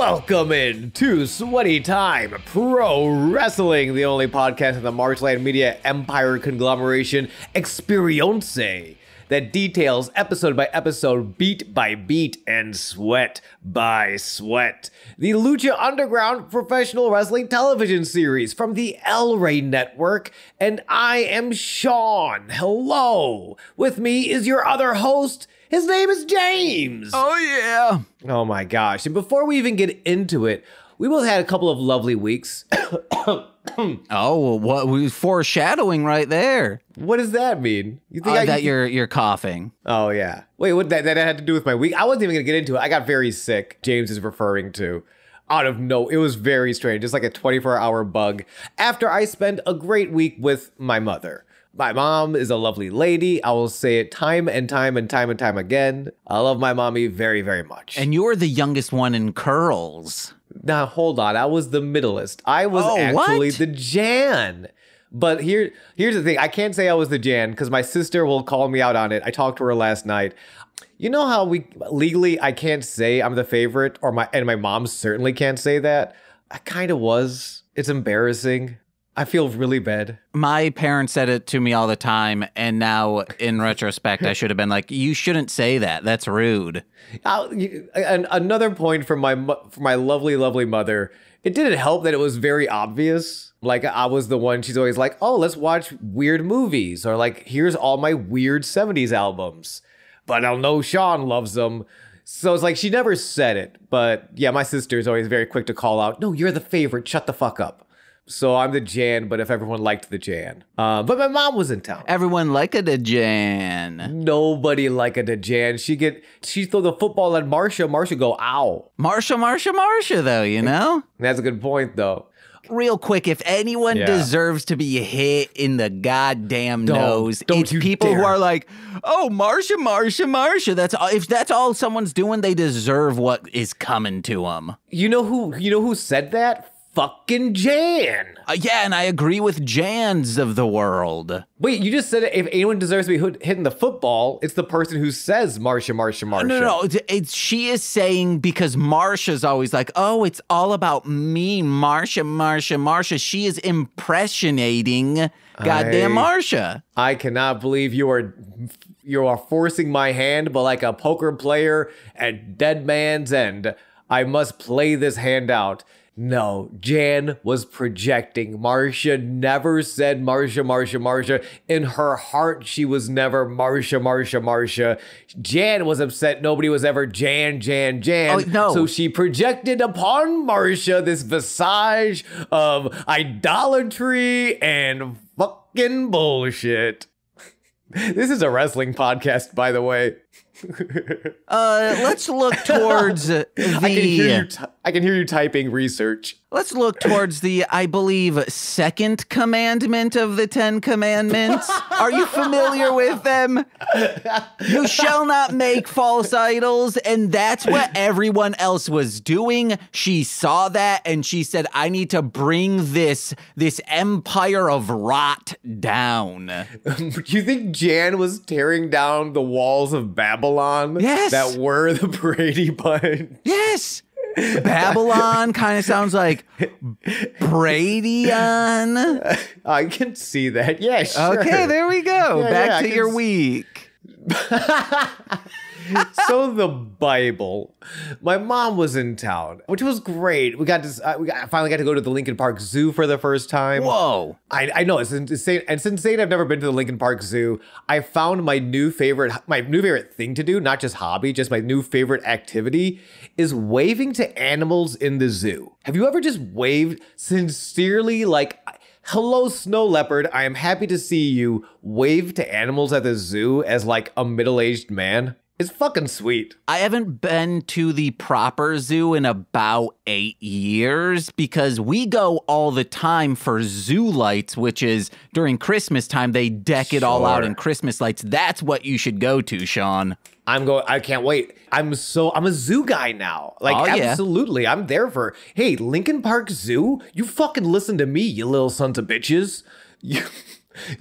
Welcome in to Sweaty Time Pro Wrestling, the only podcast in the Marshland Media Empire conglomeration Experience that details episode by episode, beat by beat, and sweat by sweat. The Lucha Underground professional wrestling television series from the El Rey Network, and I am Sean. Hello. With me is your other host. His name is James. Oh, yeah. Oh, my gosh. And before we even get into it, we both had a couple of lovely weeks. Oh, what was foreshadowing right there? What does that mean? You think that you're coughing. Oh, yeah. Wait, what that had to do with my week? I wasn't even going to get into it. I got very sick, James is referring to. It was very strange. Just like a 24-hour bug. After I spent a great week with my mother. My mom is a lovely lady. I will say it time and time and time and time again. I love my mommy very, very much. And you're the youngest one in curls. Now, hold on. I was the middleest. I was actually the Jan. But here's the thing. I can't say I was the Jan because my sister will call me out on it. I talked to her last night. You know how legally I can't say I'm the favorite, and my mom certainly can't say that. I kind of was. It's embarrassing. I feel really bad. My parents said it to me all the time, and now, in retrospect, I should have been like, you shouldn't say that. That's rude. Another point from my lovely, lovely mother, it didn't help that it was very obvious. Like, I was the one, she's always like, oh, let's watch weird movies, or like, here's all my weird 70s albums. But I know Sean loves them. So it's like, she never said it. But yeah, my sister is always very quick to call out, no, you're the favorite, shut the fuck up. So I'm the Jan, but if everyone liked the Jan. But my mom was in town. Everyone liked a Jan. Nobody liked a Jan. She throw the football at Marsha. Marsha go, ow. Marsha, though, you know? That's a good point, though. Real quick, if anyone deserves to be hit in the goddamn nose, it's people who are like, oh, Marsha. If that's all someone's doing, they deserve what is coming to them. You know who said that? Fucking Jan. Yeah, and I agree with Jans of the world. Wait, you just said if anyone deserves to be hitting the football, it's the person who says Marsha. No. She is saying because Marsha's always like, oh, it's all about me, Marsha. She is impressionating goddamn Marsha. I cannot believe you are forcing my hand, but like a poker player at dead man's end. I must play this hand out. No, Jan was projecting. Marsha never said Marsha. In her heart, she was never Marsha. Jan was upset nobody was ever Jan. Oh, no. So she projected upon Marsha this visage of idolatry and fucking bullshit. This is a wrestling podcast, by the way. Let's look towards the... I can hear you typing research. Let's look towards the, I believe, second commandment of the 10 Commandments. Are you familiar with them? You shall not make false idols, and that's what everyone else was doing. She saw that, and she said, I need to bring this empire of rot down. Do you think Jan was tearing down the walls of Babylon? Yes. That were the Brady Bunch? Yes. Babylon kind of sounds like Bradyon. I can see that. Yeah, sure. Okay, there we go. Back to your week. So the Bible. My mom was in town, which was great. I finally got to go to the Lincoln Park Zoo for the first time. Whoa. I know, it's insane. And since I've never been to the Lincoln Park Zoo, I found my new favorite thing to do, not just hobby, just my new favorite activity is waving to animals in the zoo. Have you ever just waved sincerely, like, hello, snow leopard, I am happy to see you, wave to animals at the zoo as like a middle-aged man? It's fucking sweet. I haven't been to the proper zoo in about 8 years because we go all the time for zoo lights, which is during Christmas time, they deck it all out in Christmas lights. That's what you should go to, Sean. I can't wait. I'm a zoo guy now. Like, absolutely. I'm there for, hey, Lincoln Park Zoo, you fucking listen to me, you little sons of bitches.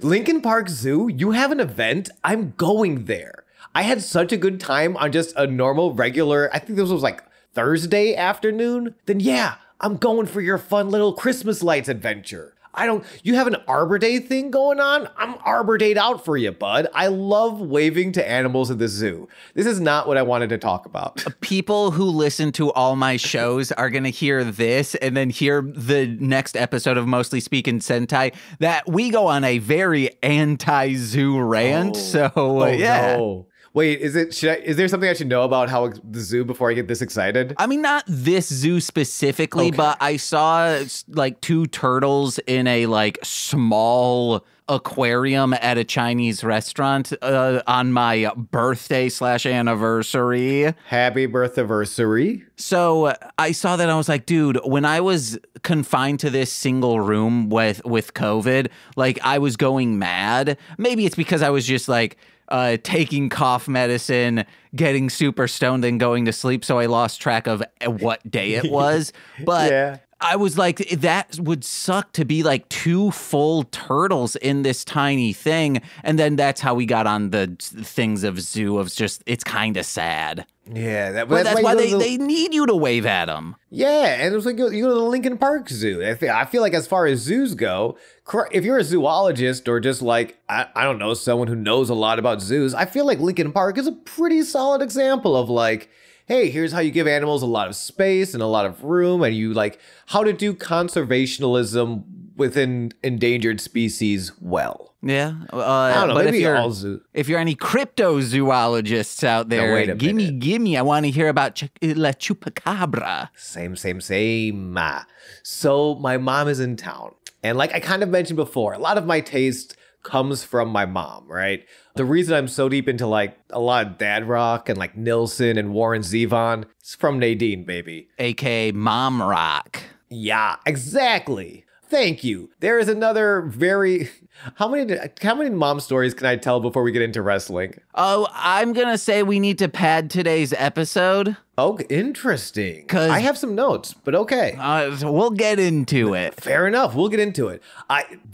Lincoln Park Zoo, you have an event, I'm going there. I had such a good time on just a normal, regular, I think this was like Thursday afternoon, then yeah, I'm going for your fun little Christmas lights adventure. You have an Arbor Day thing going on? I'm Arbor Day'd out for you, bud. I love waving to animals at the zoo. This is not what I wanted to talk about. People who listen to all my shows are going to hear this and then hear the next episode of Mostly Speaking Sentai that we go on a very anti-zoo rant. Yeah. No. Wait, is there something I should know about how the zoo before I get this excited? I mean, not this zoo specifically, Okay. but I saw like 2 turtles in a like small aquarium at a Chinese restaurant on my birthday/anniversary. Happy birthday-versary. So I saw that and I was like, dude, when I was confined to this single room with COVID, like I was going mad. Maybe it's because I was just like, taking cough medicine, getting super stoned, and going to sleep, so I lost track of what day it was. But Yeah. I was like, that would suck to be like 2 full turtles in this tiny thing. And then that's how we got on the things of zoo of just, it's kind of sad. Yeah, But that's why they need you to wave at them. Yeah, and it was like you go to the Lincoln Park Zoo. I feel like as far as zoos go, if you're a zoologist or just like, I don't know, someone who knows a lot about zoos, I feel like Lincoln Park is a pretty solid example of like, hey, here's how you give animals a lot of space and a lot of room, and you like how to do conservationalism within endangered species well. Yeah. I don't know, but maybe all zoo. if you're any cryptozoologists out there, wait a minute. gimme. I want to hear about La Chupacabra. Same. So my mom is in town. And like I kind of mentioned before, a lot of my taste comes from my mom, right? The reason I'm so deep into like a lot of dad rock and like Nilsson and Warren Zevon, it's from Nadine, baby. AKA Mom Rock. Yeah, exactly. Thank you. There is another very... How many mom stories can I tell before we get into wrestling? Oh, I'm going to say we need to pad today's episode. Oh, interesting. 'Cause- I have some notes, but okay. So we'll get into it. Fair enough. We'll get into it.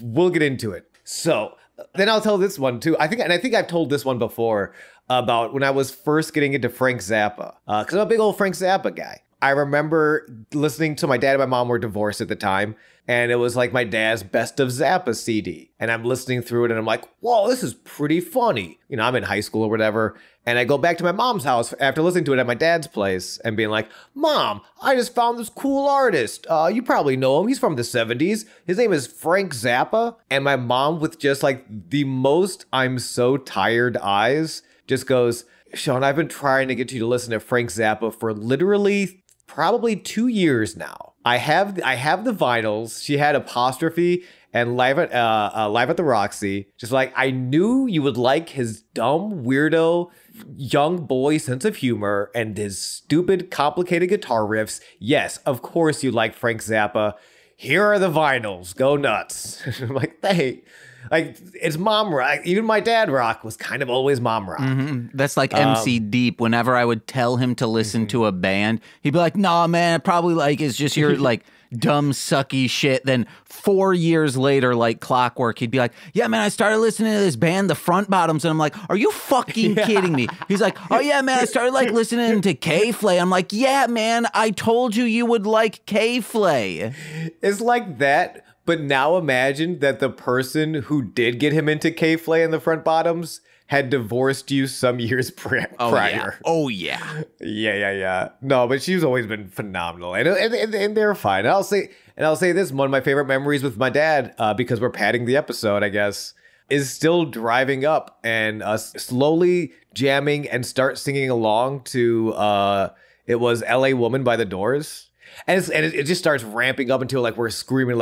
We'll get into it. So then I'll tell this one too. I think I've told this one before about when I was first getting into Frank Zappa. Because I'm a big old Frank Zappa guy. I remember listening to my dad and my mom were divorced at the time. And it was like my dad's Best of Zappa CD. And I'm listening through it and I'm like, whoa, this is pretty funny. You know, I'm in high school or whatever. And I go back to my mom's house after listening to it at my dad's place and being like, Mom, I just found this cool artist. You probably know him. He's from the 70s. His name is Frank Zappa. And my mom, with just like the most I'm so tired eyes, just goes, Sean, I've been trying to get you to listen to Frank Zappa for literally probably 2 years now. I have the vinyls. She had Apostrophe and Live at the Roxy. Just like, I knew you would like his dumb, weirdo, young boy sense of humor and his stupid, complicated guitar riffs. Yes, of course you like Frank Zappa. Here are the vinyls. Go nuts. I'm like, hey. Like, it's mom rock. Even my dad rock was kind of always mom rock. Mm-hmm. That's like MC Deep. Whenever I would tell him to listen to a band, he'd be like, nah, man, probably like it's just your like dumb, sucky shit. Then 4 years later, like clockwork, he'd be like, yeah, man, I started listening to this band, the Front Bottoms. And I'm like, are you fucking kidding me? He's like, oh, yeah, man, I started like listening to K-Flay. I'm like, yeah, man, I told you would like K-Flay. It's like that. But now imagine that the person who did get him into K-Flay and the Front Bottoms had divorced you some years prior. Yeah. Oh, yeah. Yeah. No, but she's always been phenomenal. And they're fine. And I'll say this, one of my favorite memories with my dad, because we're padding the episode, I guess, is still driving up and slowly jamming and start singing along to, it was L.A. Woman by The Doors. And it just starts ramping up until like we're just screaming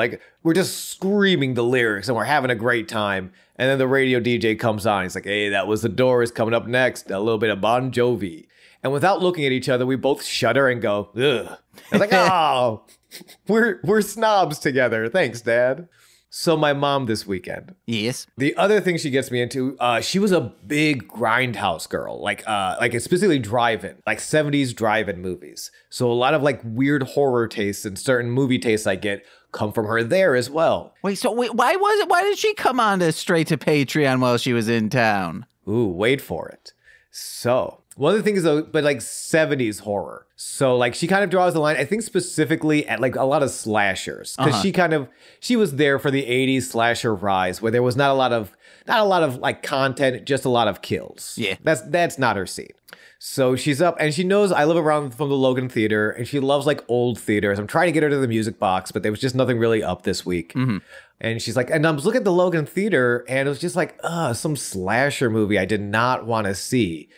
the lyrics and we're having a great time. And then the radio DJ comes on. He's like, hey, that was The Doors coming up next. A little bit of Bon Jovi. And without looking at each other, we both shudder and go, ugh. I was like, oh, we're snobs together. Thanks, Dad. So my mom this weekend. Yes. The other thing she gets me into, she was a big grindhouse girl, like specifically drive-in, like 70s drive-in movies. So a lot of like weird horror tastes and certain movie tastes I get come from her there as well. Wait, why did she come on to straight to Patreon while she was in town? Ooh, wait for it. So One of the things though, but like 70s horror. So like she kind of draws the line, I think specifically at like a lot of slashers. Because she was there for the 80s slasher rise where there was not a lot of like content, just a lot of kills. Yeah. That's not her scene. So she's up and she knows I live around from the Logan Theater and she loves like old theaters. I'm trying to get her to the Music Box, but there was just nothing really up this week. And she's like, and I was looking at the Logan Theater and it was just like, some slasher movie I did not want to see.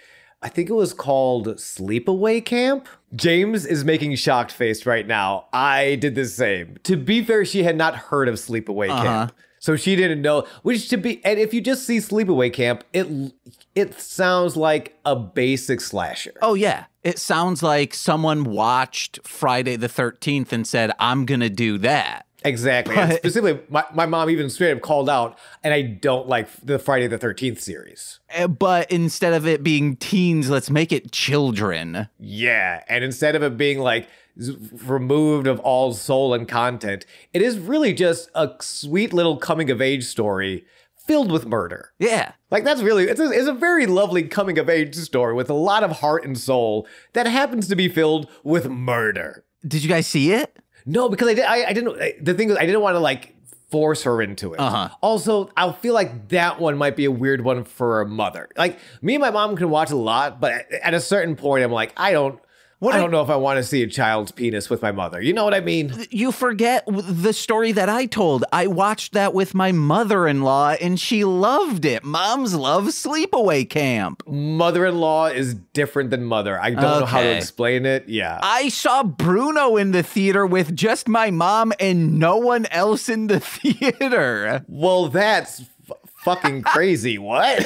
I think it was called Sleepaway Camp. James is making shocked face right now. I did the same. To be fair, she had not heard of Sleepaway Camp. So she didn't know, and if you just see Sleepaway Camp, it sounds like a basic slasher. Oh, yeah. It sounds like someone watched Friday the 13th and said, I'm going to do that. Exactly. And specifically, my mom even straight up called out, and I don't like the Friday the 13th series. But instead of it being teens, let's make it children. Yeah. And instead of it being like removed of all soul and content, it is really just a sweet little coming of age story filled with murder. Yeah. Like that's really, it's a very lovely coming of age story with a lot of heart and soul that happens to be filled with murder. Did you guys see it? No, because I didn't, the thing is I didn't want to like force her into it. Also, I feel like that one might be a weird one for a mother. Like me and my mom can watch a lot, but at a certain point I'm like, I don't know if I want to see a child's penis with my mother. You know what I mean? You forget the story that I told. I watched that with my mother-in-law, and she loved it. Moms love Sleepaway Camp. Mother-in-law is different than mother. I don't know how to explain it. Yeah. I saw Bruno in the theater with just my mom and no one else in the theater. Well, that's fucking crazy. What?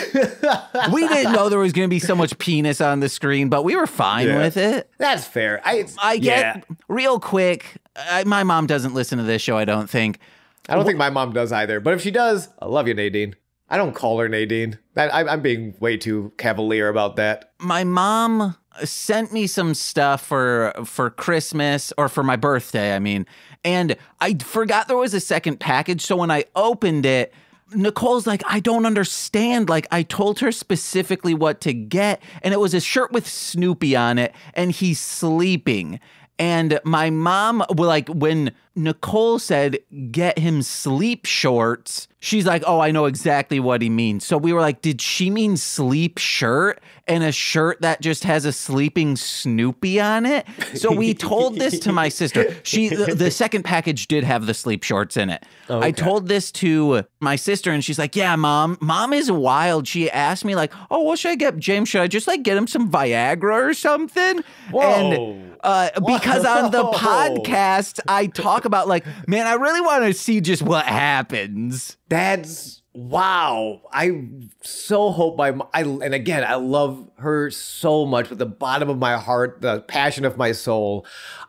We didn't know there was going to be so much penis on the screen, but we were fine with it. That's fair. I get real quick. My mom doesn't listen to this show, I don't think. I don't think my mom does either. But if she does, I love you, Nadine. I don't call her Nadine. I'm being way too cavalier about that. My mom sent me some stuff for Christmas, or for my birthday, I mean. And I forgot there was a second package. So when I opened it, Nicole's like, I don't understand. Like, I told her specifically what to get, and it was a shirt with Snoopy on it, and he's sleeping. And my mom, like, when Nicole said, get him sleep shorts, she's like, oh, I know exactly what he means. So we were like, did she mean sleep shirt and a shirt that just has a sleeping Snoopy on it? So we told this to my sister. The second package did have the sleep shorts in it. Okay. I told this to my sister, and she's like, yeah, mom is wild. She asked me like, oh, what should I get James? Should I just like get him some Viagra or something? Whoa. And because on the podcast, I talk about like, man, I really want to see just what happens. That's wow. I so hope and again, I love her so much with the bottom of my heart, the passion of my soul.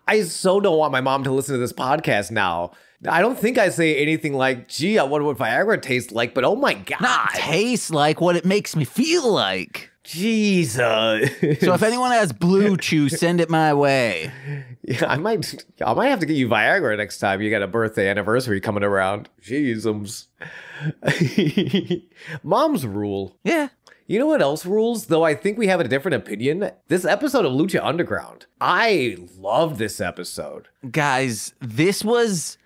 I so don't want my mom to listen to this podcast now. I don't think I say anything like, gee, I wonder what Viagra tastes like, but oh my God. Not taste like, what it makes me feel like. Jesus. So if anyone has Blue Chew, send it my way. Yeah, I might have to get you Viagra next time you got a birthday anniversary coming around. Jesus. Mom's rule. Yeah. You know what else rules? Though I think we have a different opinion. This episode of Lucha Underground. I love this episode. Guys, this was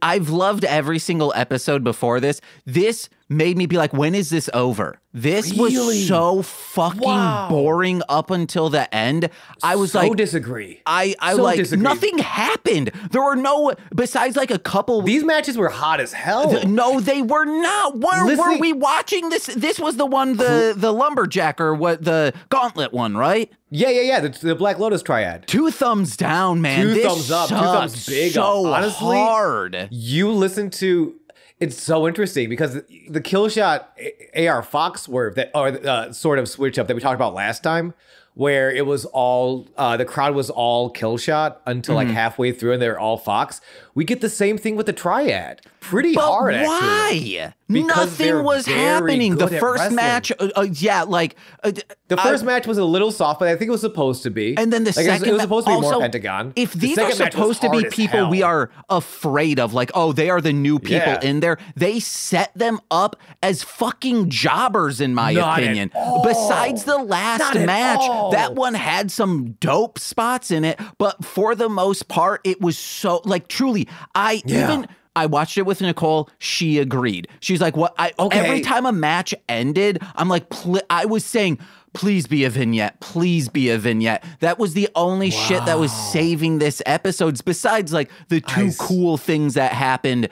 I've loved every single episode before this. This made me be like, when is this over? This was so fucking boring up until the end. I was like, disagree. I disagree. Nothing happened. There were no, besides like a couple. These matches were hot as hell. No, they were not. Were we watching this? This was the one, the lumberjack, or what, the gauntlet one, right? Yeah. The Black Lotus Triade. 2 thumbs down, man. Two thumbs up. 2 thumbs big so up. Honestly, hard. You listen to. It's so interesting because the kill shot AR Fox swerve that, or sort of switch up that we talked about last time, where it was all the crowd was all kill shot until like halfway through, and they're all Fox. We get the same thing with the Triad. Pretty hard, why? actually. Because Nothing was happening. The first match, the first match was a little soft, but I think it was supposed to be. And then the second, it was supposed to be also, more Pentagon. If these are supposed to be people we are afraid of, like, oh, they are the new people in there, they set them up as fucking jobbers, in my opinion. Besides the last match, that one had some dope spots in it, but for the most part, it was so, like, truly, I watched it with Nicole. She agreed. She's like, "What?" Every time a match ended, I'm like, I was saying, "Please be a vignette. Please be a vignette." That was the only shit that was saving this episode. Besides, like the two cool things that happened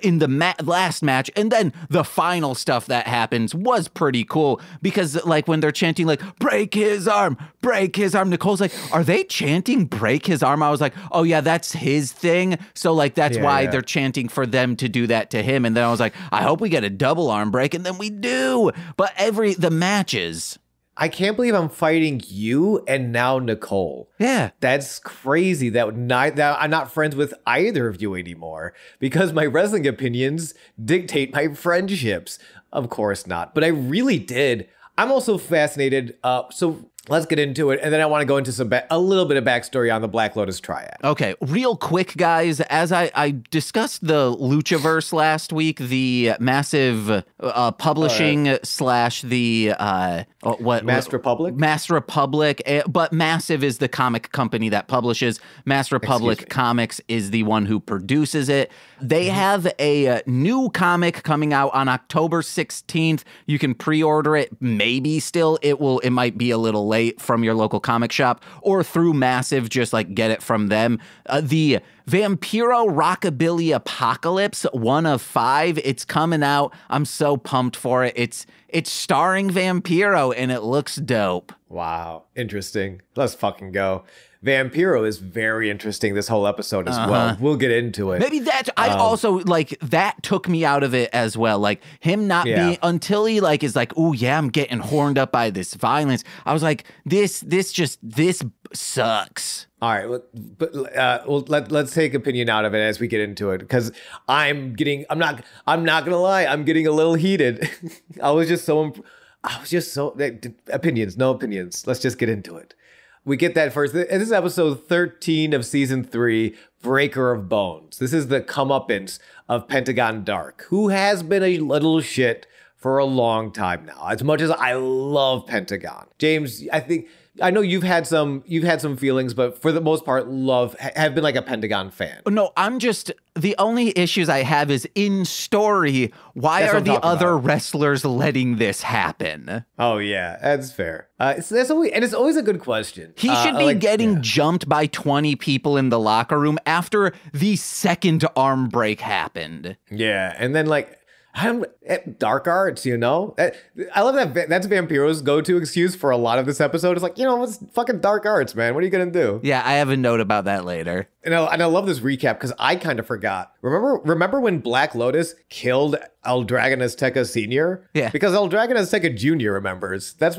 in the last match, and then the final stuff that happens was pretty cool because, like, when they're chanting like break his arm, Nicole's like, are they chanting break his arm? I was like, oh yeah, that's his thing, so like that's why they're chanting for them to do that to him. And then I was like, I hope we get a double arm break, and then we do. But the matches, I can't believe I'm fighting you and now Nicole. Yeah. That's crazy that I'm not friends with either of you anymore because my wrestling opinions dictate my friendships. Of course not. But I really did. I'm also fascinated. So let's get into it. And then I want to go into a little bit of backstory on the Black Lotus Triad. Okay, real quick, guys. As I discussed the Luchaverse last week, the massive publishing slash the Mass Republic? Mass Republic, but Massive is the comic company that publishes. Mass Republic Comics is the one who produces it. They have a new comic coming out on October 16th. You can pre-order it. Maybe still it might be a little late from your local comic shop or through Massive, just like get it from them. The Vampiro Rockabilly Apocalypse, 1 of 5. It's coming out. I'm so pumped for it. It's starring Vampiro and it looks dope. Wow. Interesting. Let's fucking go. Vampiro is very interesting this whole episode as well. We'll get into it. Maybe that's, I also, like, that took me out of it as well. Like, him not being, until he, like, is like, oh, yeah, I'm getting horned up by this violence. I was like, this sucks. All right, but let's take opinion out of it as we get into it, because I'm not gonna lie, I'm getting a little heated. I was just so opinions, no opinions. Let's just get into it. We get that first. This is episode 13 of season 3, Breaker of Bones. This is the comeuppance of Pentagon Dark, who has been a little shit for a long time now. As much as I love Pentagon, James, I know you've had some feelings, but for the most part, have been like a Pentagon fan. No, the only issues I have is in story. Why are the other wrestlers letting this happen? Oh yeah, that's fair. It's always a good question. He should be getting jumped by 20 people in the locker room after the second arm break happened. Yeah, and then like, dark arts, you know? I love that. That's Vampiro's go-to excuse for a lot of this episode. It's like, it's fucking dark arts, man. What are you going to do? Yeah, I have a note about that later. And I love this recap because I kind of forgot. Remember when Black Lotus killed El Dragon Azteca Sr.? Yeah. Because El Dragon Azteca Jr. remembers. That's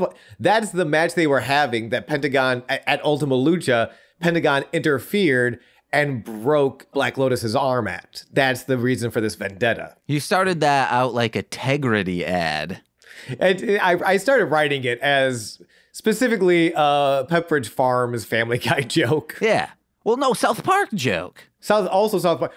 the match they were having that Pentagon, at Ultima Lucha, Pentagon interfered and broke Black Lotus's arm at. That's the reason for this vendetta. You started that out like a Tegrity ad. And I started writing it as specifically Pepperidge Farm's Family Guy joke. Yeah. Well, no, South Park joke. South Park.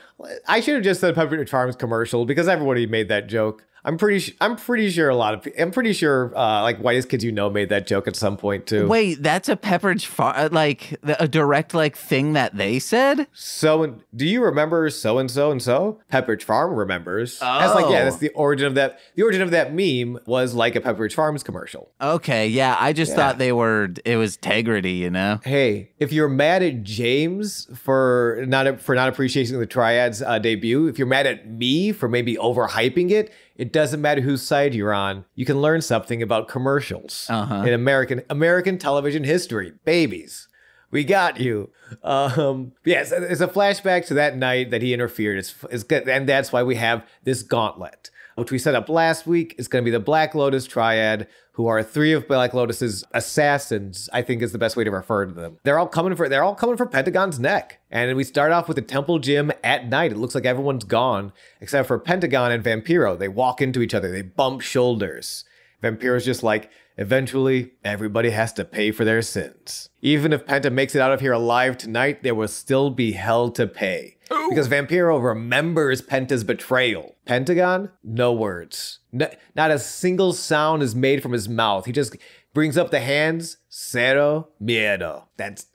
I should have just said Pepperidge Farm's commercial because everybody made that joke. I'm pretty sure like Whitest Kids You Know made that joke at some point too. Wait, that's a Pepperidge Farm, like a direct like thing that they said? So do you remember so and so and so? Pepperidge Farm remembers. Oh. That's like, yeah, that's the origin of that. The origin of that meme was like a Pepperidge Farm's commercial. Okay, yeah, I just thought it was Tegrity, you know? Hey, if you're mad at James for not appreciating the Triad's debut, if you're mad at me for maybe overhyping it, it doesn't matter whose side you're on. You can learn something about commercials in American television history. Babies. We got you. Yes, it's a flashback to that night that he interfered. It's good, and that's why we have this gauntlet, which we set up last week. It's going to be the Black Lotus Triad, who are 3 of Black Lotus's assassins, I think is the best way to refer to them. They're all coming for Pentagon's neck. And we start off with the temple gym at night. It looks like everyone's gone, except for Pentagon and Vampiro. They walk into each other. They bump shoulders. Vampiro's just like, eventually, everybody has to pay for their sins. Even if Penta makes it out of here alive tonight, there will still be hell to pay. Ooh. Because Vampiro remembers Penta's betrayal. Pentagon, no words. Not a single sound is made from his mouth. He just brings up the hands, cero miedo. That's,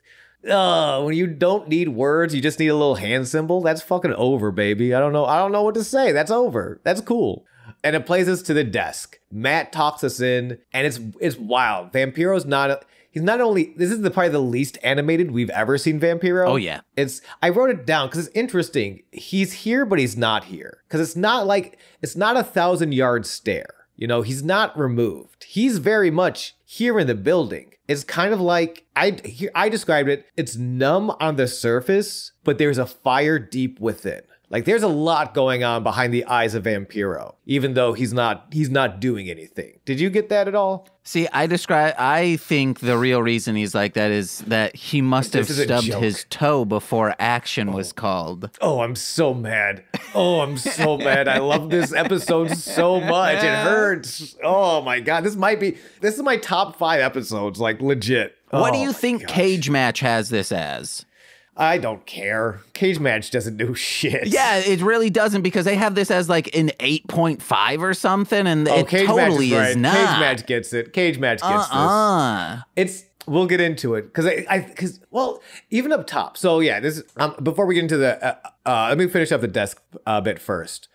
when you don't need words, you just need a little hand symbol. That's fucking over, baby. I don't know what to say. That's over. That's cool. And it plays us to the desk. Matt talks us in, and it's wild. Vampiro's he's not only, this is probably the least animated we've ever seen Vampiro. Oh, yeah. I wrote it down because it's interesting. He's here, but he's not here. Because it's not a 1,000-yard stare. You know, he's not removed. He's very much here in the building. It's kind of like, I described it, it's numb on the surface, but there's a fire deep within. Like, there's a lot going on behind the eyes of Vampiro, even though he's not doing anything. Did you get that at all? See, I think the real reason he's like that is that he must have stubbed his toe before action was called. Oh, I'm so mad. I love this episode so much. It hurts. Oh my God. This is my top 5 episodes, like legit. What do you think Cage Match has this as? I don't care. Cage Match doesn't do shit. Yeah, it really doesn't, because they have this as like an 8.5 or something, and it Cage totally Match is not. Cage Match gets it. Cage Match gets this. We'll get into it because even up top. So yeah, this is, before we get into the let me finish up the desk bit first.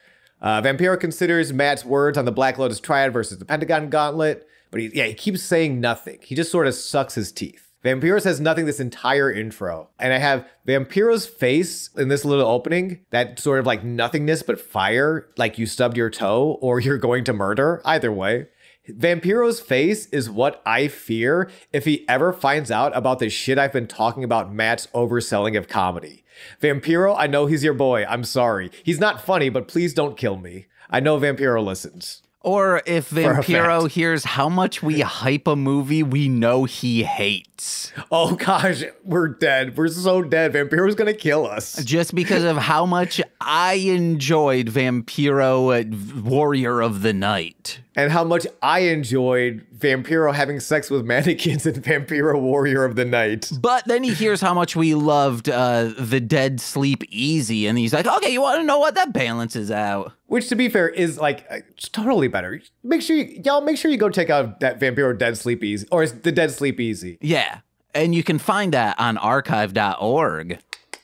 Vampiro considers Matt's words on the Black Lotus Triad versus the Pentagon Gauntlet, but he keeps saying nothing. He just sort of sucks his teeth. Vampiro says nothing this entire intro. And I have Vampiro's face in this little opening, that sort of like nothingness but fire, like you stubbed your toe or you're going to murder. Either way. Vampiro's face is what I fear if he ever finds out about the shit I've been talking about Matt's overselling of comedy. Vampiro, I know he's your boy. I'm sorry. He's not funny, but please don't kill me. I know Vampiro listens. Or if Vampiro hears how much we hype a movie we know he hates. Oh gosh, we're dead. We're so dead. Vampiro's gonna kill us. Just because of how much I enjoyed Vampiro Warrior of the Night. And how much I enjoyed Vampiro having sex with mannequins in Vampiro Warrior of the Night. But then he hears how much we loved The Dead Sleep Easy, and he's like, okay, you want to know what? That balances out. Which, to be fair, is like totally better. Make sure you go check out that Vampiro Dead Sleep Easy, or The Dead Sleep Easy. Yeah, and you can find that on archive.org.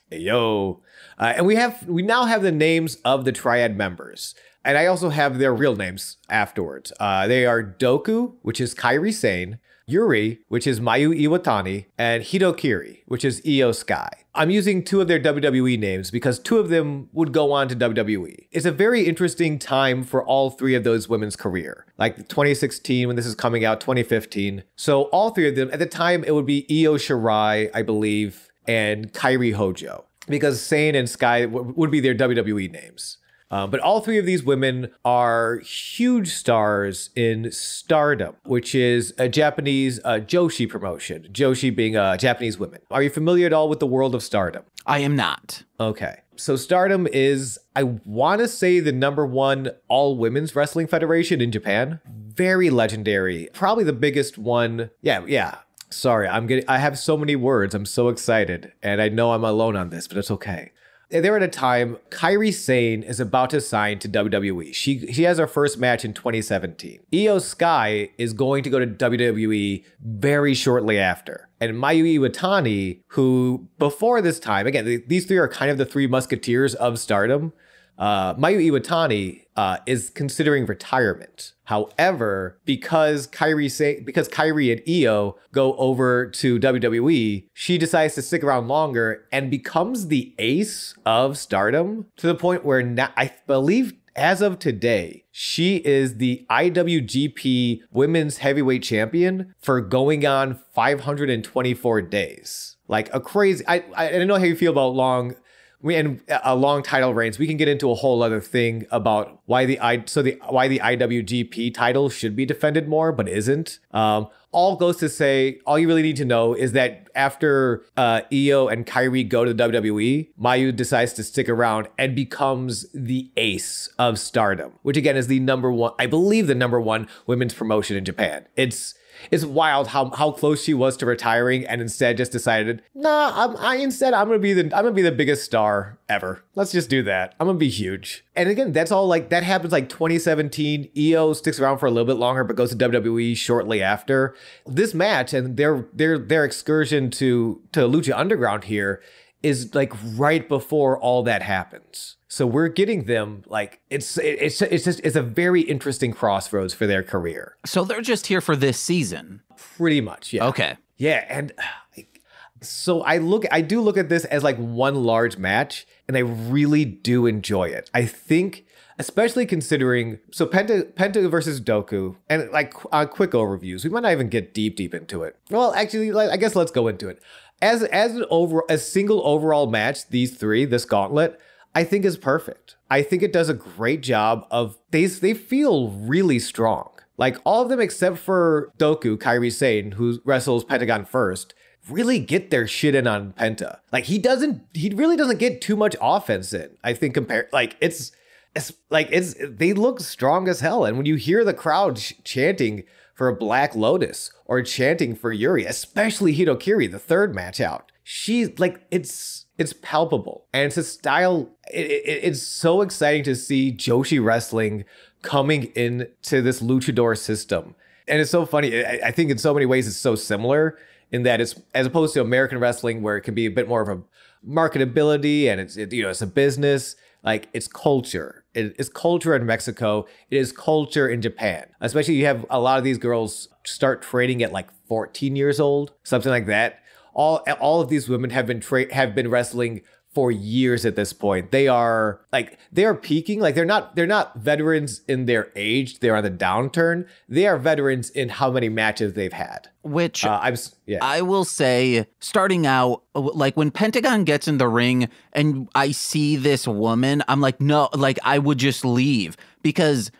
Hey, yo. And we now have the names of the Triad members. And I also have their real names afterwards. They are Doku, which is Kairi Sane, Yuri, which is Mayu Iwatani, and Hidokiri, which is Io Sky. I'm using 2 of their WWE names because 2 of them would go on to WWE. It's a very interesting time for all 3 of those women's career. Like 2016, when this is coming out, 2015. So all 3 of them, at the time, it would be Io Shirai, I believe, and Kairi Hojo. Because Sane and Sky would be their WWE names. But all 3 of these women are huge stars in Stardom, which is a Japanese Joshi promotion. Joshi being Japanese women. Are you familiar at all with the world of Stardom? I am not. Okay. So Stardom is, I want to say, the #1 all-women's wrestling federation in Japan. Very legendary. Probably the biggest one. Yeah. Sorry, I have so many words. I'm so excited. And I know I'm alone on this, but it's okay. They're at a time, Kairi Sane is about to sign to WWE. She has her first match in 2017. Io Sky is going to go to WWE very shortly after. And Mayu Iwatani, who before this time, again, these 3 are kind of the 3 musketeers of Stardom. Mayu Iwatani is considering retirement. However, because Kairi and Io go over to WWE, she decides to stick around longer and becomes the ace of Stardom to the point where now, I believe as of today, she is the IWGP Women's Heavyweight Champion for going on 524 days. Like a crazy, I don't know how you feel about long title reigns. We can get into a whole other thing about why the IWGP title should be defended more, but isn't. All goes to say, all you really need to know is that after Io and Kyrie go to the WWE, Mayu decides to stick around and becomes the ace of Stardom, which again is the number one women's promotion in Japan. It's wild how close she was to retiring, and instead just decided, nah, I'm gonna be the biggest star ever. Let's just do that. I'm gonna be huge. And again, that's all like that happens like 2017. Io sticks around for a little bit longer, but goes to WWE shortly after. This match and their excursion to Lucha Underground here is like right before all that happens. So we're getting them like it's a very interesting crossroads for their career. So they're just here for this season. Pretty much, yeah. Okay. Yeah, and so I do look at this as like one large match, and I really do enjoy it. I think, especially considering Penta versus Doku, and like quick overviews. We might not even get deep into it. Well, actually, I guess let's go into it. As a single overall match, this gauntlet, I think is perfect. I think it does a great job of they feel really strong. Like all of them except for Doku, Kairi Sane, who wrestles Pentagon first, really get their shit in on Penta. Like he really doesn't get too much offense in. I think they look strong as hell. And when you hear the crowd chanting for a Black Lotus or chanting for Yuri, especially Hitokiri, the third match out, she's like, it's palpable. And it's a style, it's so exciting to see Joshi wrestling coming into this luchador system. And it's so funny. I think in so many ways it's so similar in that it's, as opposed to American wrestling where it can be a bit more of a marketability and it's a business, like it's culture. It's culture in Mexico. It is culture in Japan. Especially you have a lot of these girls start training at like 14 years old, something like that. All of these women have been wrestling for years at this point. They are peaking. Like they're not veterans in their age. They're on the downturn. They are veterans in how many matches they've had. Which I will say, starting out, like when Pentagon gets in the ring and I see this woman, I'm like, no, like I would just leave because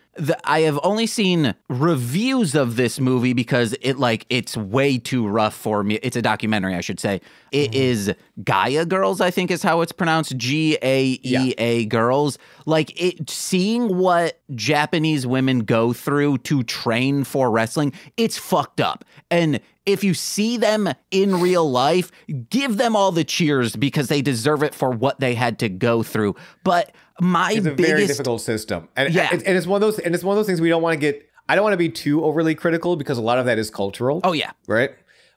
I have only seen reviews of this movie because it's way too rough for me. It's a documentary, I should say. It is Gaea Girls, I think is how it's pronounced. Gaea Girls. Like seeing what Japanese women go through to train for wrestling, it's fucked up. And if you see them in real life, give them all the cheers because they deserve it for what they had to go through. But it's a very difficult system, and it's one of those things we don't want to get. I don't want to be too overly critical because a lot of that is cultural. Oh yeah, right.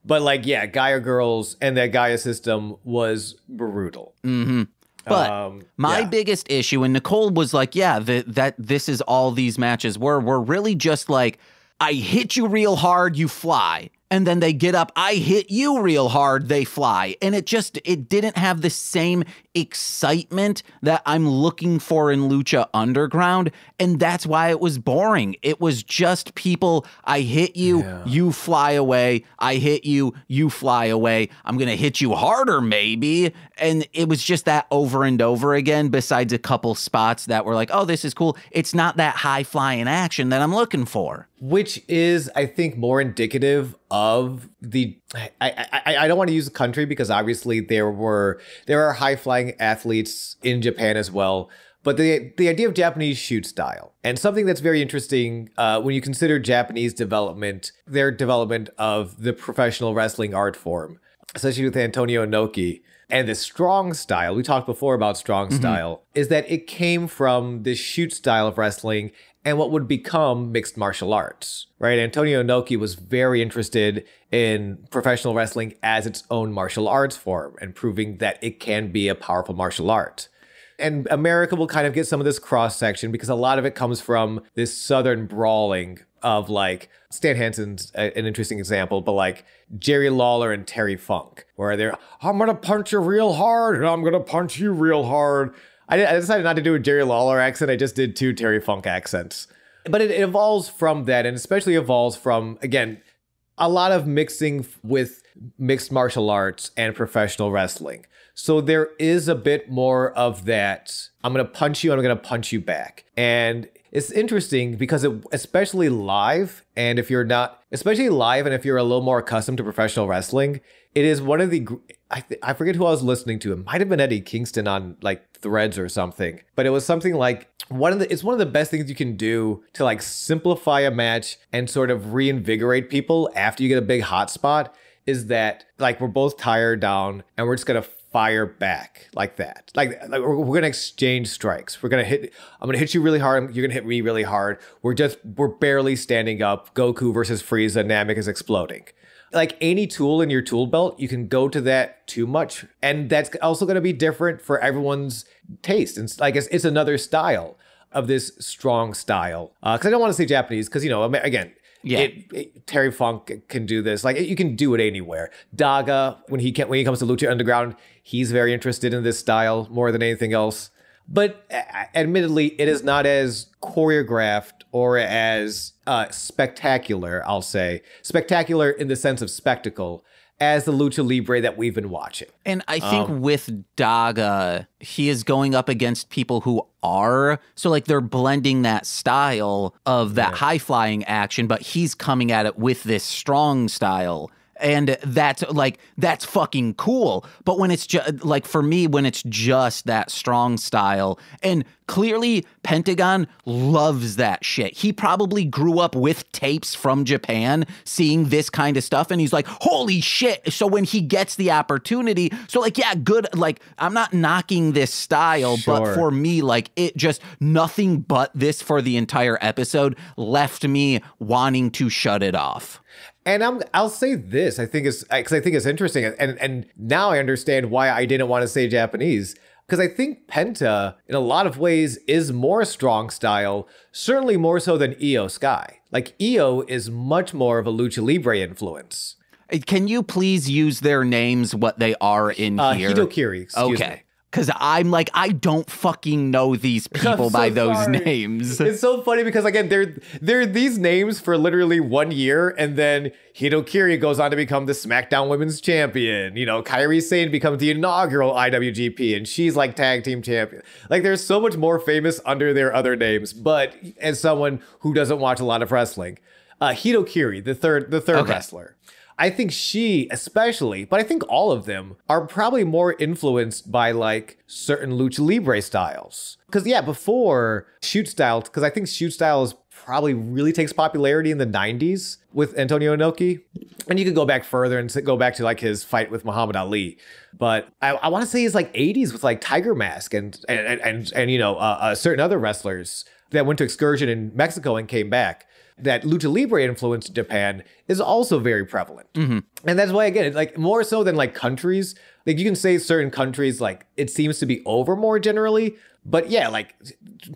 But Gaea Girls and that Gaea system was brutal. Mm-hmm. But my biggest issue, and Nicole was like, that this is all these matches were really just like, I hit you real hard, you fly. And then they get up, I hit you real hard, they fly. And it didn't have the same excitement that I'm looking for in Lucha Underground. And that's why it was boring. It was just people, I hit you, you fly away. I hit you, you fly away. I'm going to hit you harder, maybe. And it was just that over and over again, besides a couple spots that were like, oh, this is cool. It's not that high flying action that I'm looking for. Which is, I think, more indicative of the. I don't want to use the country because obviously there are high flying athletes in Japan as well. But the idea of Japanese shoot style, and something that's very interesting when you consider Japanese development, their development of the professional wrestling art form, especially with Antonio Inoki. And the strong style, we talked before about strong style, is that it came from this shoot style of wrestling and what would become mixed martial arts, right? Antonio Inoki was very interested in professional wrestling as its own martial arts form and proving that it can be a powerful martial art. And America will kind of get some of this cross section because a lot of it comes from this Southern brawling of like Stan Hansen's an interesting example, but like Jerry Lawler and Terry Funk, where they're, I'm going to punch you real hard and I'm going to punch you real hard. I decided not to do a Jerry Lawler accent. I just did 2 Terry Funk accents. But it evolves from that, and especially evolves from, again, a lot of mixing with mixed martial arts and professional wrestling. So there is a bit more of that. I'm going to punch you, and I'm going to punch you back. And it's interesting because especially live, and if you're not, especially live, and if you're a little more accustomed to professional wrestling, it is one of the, I forget who I was listening to. It might have been Eddie Kingston on like Threads or something, but it was something like it's one of the best things you can do to like simplify a match and sort of reinvigorate people after you get a big hot spot is that like we're both tired down and we're just going to fire back like that. Like we're going to exchange strikes. I'm going to hit you really hard. You're going to hit me really hard. We're barely standing up. Goku versus Frieza. Namek is exploding. Like any tool in your tool belt, you can go to that too much. And that's also going to be different for everyone's taste. And like it's another style of this strong style. Because I don't want to say Japanese because, you know, again, yeah, Terry Funk can do this. Like you can do it anywhere. Daga, when he comes to Lucha Underground, he's very interested in this style more than anything else. But admittedly, it is not as choreographed or as spectacular, I'll say. Spectacular in the sense of spectacle as the Lucha Libre that we've been watching. And I think with Daga, he is going up against people who are, so like they're blending that style of that high-flying action, but he's coming at it with this strong style. And that's fucking cool. But when it's just like for me, when it's just that strong style, and clearly Pentagon loves that shit. He probably grew up with tapes from Japan seeing this kind of stuff. And he's like, holy shit. So when he gets the opportunity, so like, yeah, good. Like I'm not knocking this style, but for me, like it just nothing but this for the entire episode left me wanting to shut it off. And I'll say this, I think it's interesting, and now I understand why I didn't want to say Japanese, because I think Penta, in a lot of ways, is more strong style, certainly more so than Io Sky. Like, Io is much more of a Lucha Libre influence. Can you please use their names, what they are in here? Hitokiri, excuse me. Because I'm like, I don't fucking know these people by those names. It's so funny because, again, they're these names for literally 1 year, and then Hitokiri goes on to become the SmackDown Women's Champion. You know, Kairi Sane becomes the inaugural IWGP, and she's like tag team champion. Like, there's so much more famous under their other names, but as someone who doesn't watch a lot of wrestling, Hitokiri, the third wrestler. I think she especially, but I think all of them are probably more influenced by like certain Lucha Libre styles. Because yeah, before shoot style, because I think shoot styles probably really takes popularity in the 90s with Antonio Inoki. And you could go back further and go back to like his fight with Muhammad Ali. But I want to say it's like 80s with like Tiger Mask and you know, certain other wrestlers that went to excursion in Mexico and came back. That Lucha Libre influence in Japan is also very prevalent. Mm-hmm. And that's why, again, it's like more so than like countries, like you can say certain countries, like it seems to be over more generally. But yeah, like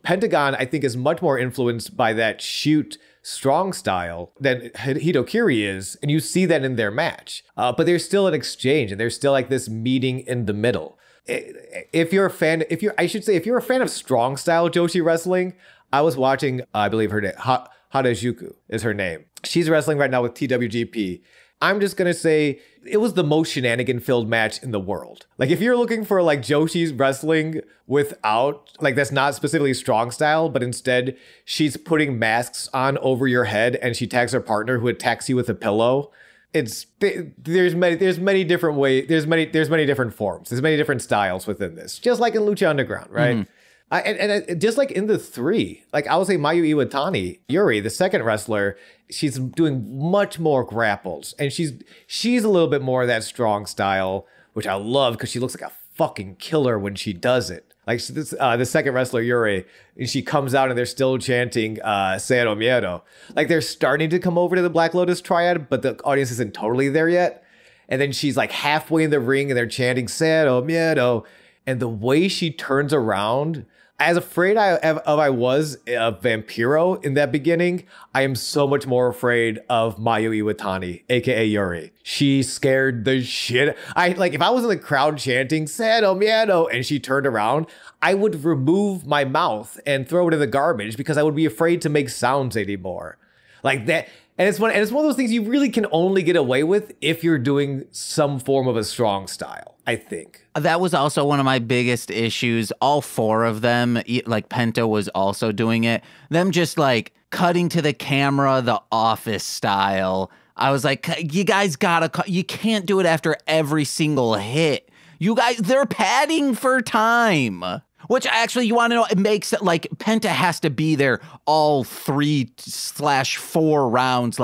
Pentagon, I think is much more influenced by that shoot strong style than Hitokiri is. And you see that in their match. But there's still an exchange and there's still like this meeting in the middle. If you're a fan of strong style Joshi wrestling, I was watching, I believe her name, Harajuku is her name. She's wrestling right now with TWGP. I'm just going to say it was the most shenanigan-filled match in the world. Like, if you're looking for, like, Joshi's wrestling without, like, that's not specifically strong style, but instead she's putting masks on over your head and she tags her partner who attacks you with a pillow. There's many different ways. There's many different forms. There's many different styles within this. Just like in Lucha Underground, right? Mm-hmm. And just like in the 3, like I would say Mayu Iwatani, Yuri, the second wrestler, she's doing much more grapples. And she's a little bit more of that strong style, which I love because she looks like a fucking killer when she does it. Like the second wrestler, Yuri, and she comes out and they're still chanting Cero Miedo. Like they're starting to come over to the Black Lotus Triad, but the audience isn't totally there yet. And then she's like halfway in the ring and they're chanting Cero Miedo. And the way she turns around, As afraid I was of Vampiro in that beginning, I am so much more afraid of Mayu Iwatani, aka Yuri. She scared the shit. If I was in the crowd chanting "Sano Miedo" and she turned around, I would remove my mouth and throw it in the garbage because I would be afraid to make sounds anymore. Like that. And it's one of those things you really can only get away with if you're doing some form of a strong style, I think. That was also one of my biggest issues. All four of them, like Penta was also doing it. Them just like cutting to the camera, the Office style. I was like, you guys you can't do it after every single hit. You guys, they're padding for time. Which actually, you want to know, it makes it like Penta has to be there all 3/4 rounds.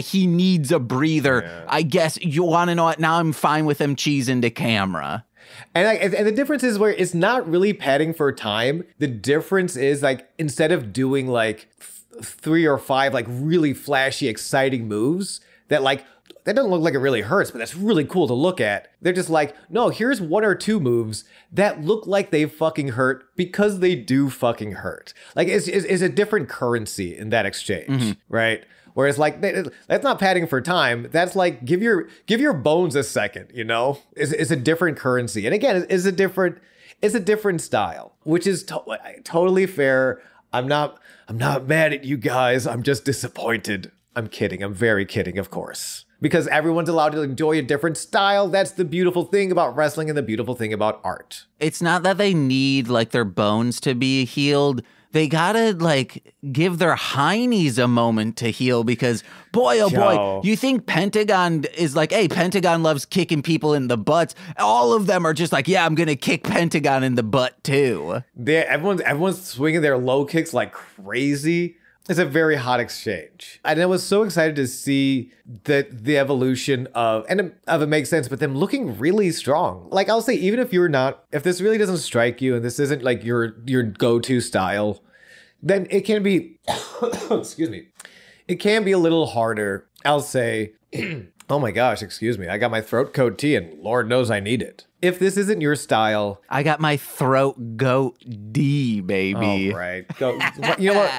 He needs a breather. Yeah. I guess you want to know what? Now I'm fine with them cheesing to camera. And the difference is where it's not really padding for time. The difference is like instead of doing like 3 or 5 like really flashy, exciting moves that doesn't look like it really hurts, but that's really cool to look at. They're just like, no, here's 1 or 2 moves that look like they fucking hurt because they do fucking hurt. Like it's a different currency in that exchange, right? Whereas like that's not padding for time. That's like give your bones a second, you know? It's a different currency, and again, it's a different style, which is totally fair. I'm not mad at you guys. I'm just disappointed. I'm kidding. I'm very kidding, of course. Because everyone's allowed to enjoy a different style. That's the beautiful thing about wrestling and the beautiful thing about art. It's not that they need like their bones to be healed. They gotta like give their heinies a moment to heal because boy, oh boy, you think Pentagon is like, hey, Pentagon loves kicking people in the butts. All of them are just like, yeah, I'm gonna kick Pentagon in the butt too. Everyone's swinging their low kicks like crazy. It's a very hot exchange. And I was so excited to see the evolution of it makes sense, but them looking really strong. Like I'll say, even if this really doesn't strike you and this isn't like your go-to style, then it can be, excuse me, it can be a little harder. I'll say, oh my gosh, excuse me. I got my throat coat tea and Lord knows I need it. If this isn't your style. I got my throat goat D, baby. Oh, right. You know what?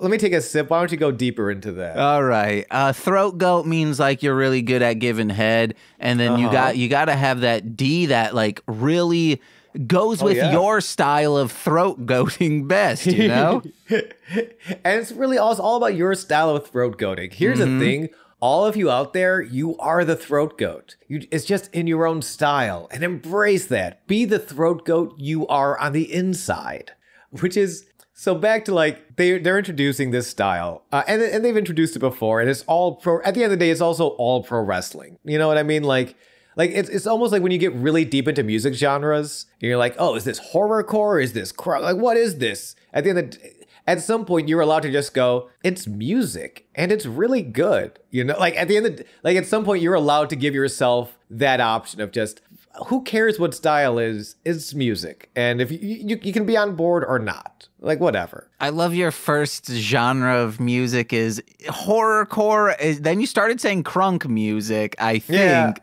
Let me take a sip. Why don't you go deeper into that? All right. Throat goat means like you're really good at giving head. And then you got to have that D that like really goes with your style of throat goating best, you know? And it's really all about your style of throat goating. Here's the thing. All of you out there, you are the throat goat. It's just in your own style, and embrace that. Be the throat goat you are on the inside, which is so back to like they're introducing this style, and they've introduced it before, and it's all pro. At the end of the day, it's also all pro wrestling. You know what I mean? Like it's almost like when you get really deep into music genres, and you're like, oh, is this horrorcore? Is this like what is this? At the end of the day, at some point, you're allowed to just go, it's music, and it's really good. You know, like at the end of like at some point, you're allowed to give yourself that option of just, who cares what style is? It's music. And if you can be on board or not, like whatever. I love your first genre of music is horrorcore. Then you started saying crunk music, I think. Yeah,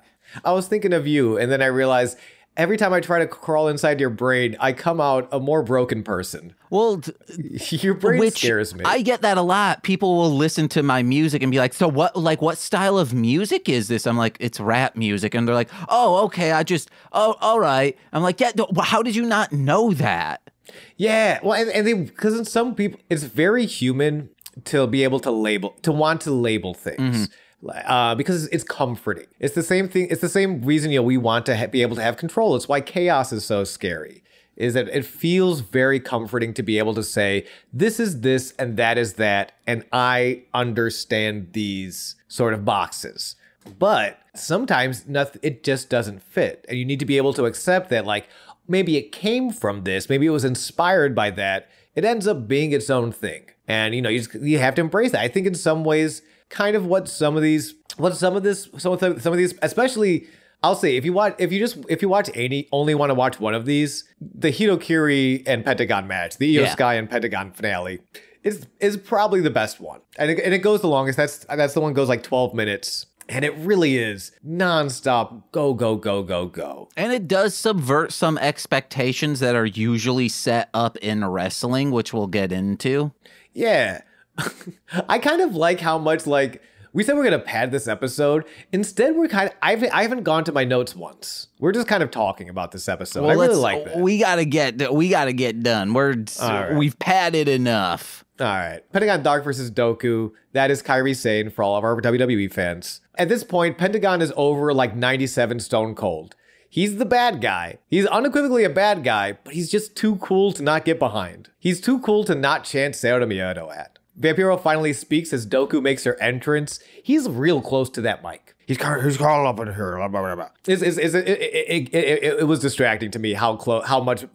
I was thinking of you, and then I realized every time I try to crawl inside your brain, I come out a more broken person. Well, your brain scares me. I get that a lot. People will listen to my music and be like, so what style of music is this? I'm like, it's rap music. And they're like, oh, okay. All right. I'm like, yeah, how did you not know that? Yeah. Well, because in some people, it's very human to be able to want to label things. Because it's comforting. It's the same thing. It's the same reason we want to be able to have control. It's why chaos is so scary. Is that it feels very comforting to be able to say, this is this and that is that, and I understand these sort of boxes. But sometimes it just doesn't fit, and you need to be able to accept that, like, maybe it came from this, maybe it was inspired by that. It ends up being its own thing, and you have to embrace that. I think in some ways, kind of what some of these, especially, I'll say, if you watch only want to watch one of these, the Hitokiri and Pentagon match, the Io Sky and Pentagon finale, is probably the best one, and it goes the longest. That's the one that goes like 12 minutes, And it really is nonstop go, go, go, go, go. And it does subvert some expectations that are usually set up in wrestling, which we'll get into. Yeah. I kind of like how much, like, we said we're going to pad this episode. Instead, we're kind of, I haven't gone to my notes once. We're just kind of talking about this episode. I really like that. We gotta get done. We've padded enough. All right. Pentagon Dark versus Doku. That is Kairi Sane for all of our WWE fans. At this point, Pentagon is over like 97 Stone Cold. He's the bad guy. He's unequivocally a bad guy, but he's just too cool to not get behind. He's too cool to not chant Seoda Miyano at. Vampiro finally speaks as Doku makes her entrance. He's real close to that mic. He's calling up in here. Blah, blah, blah. It was distracting to me how much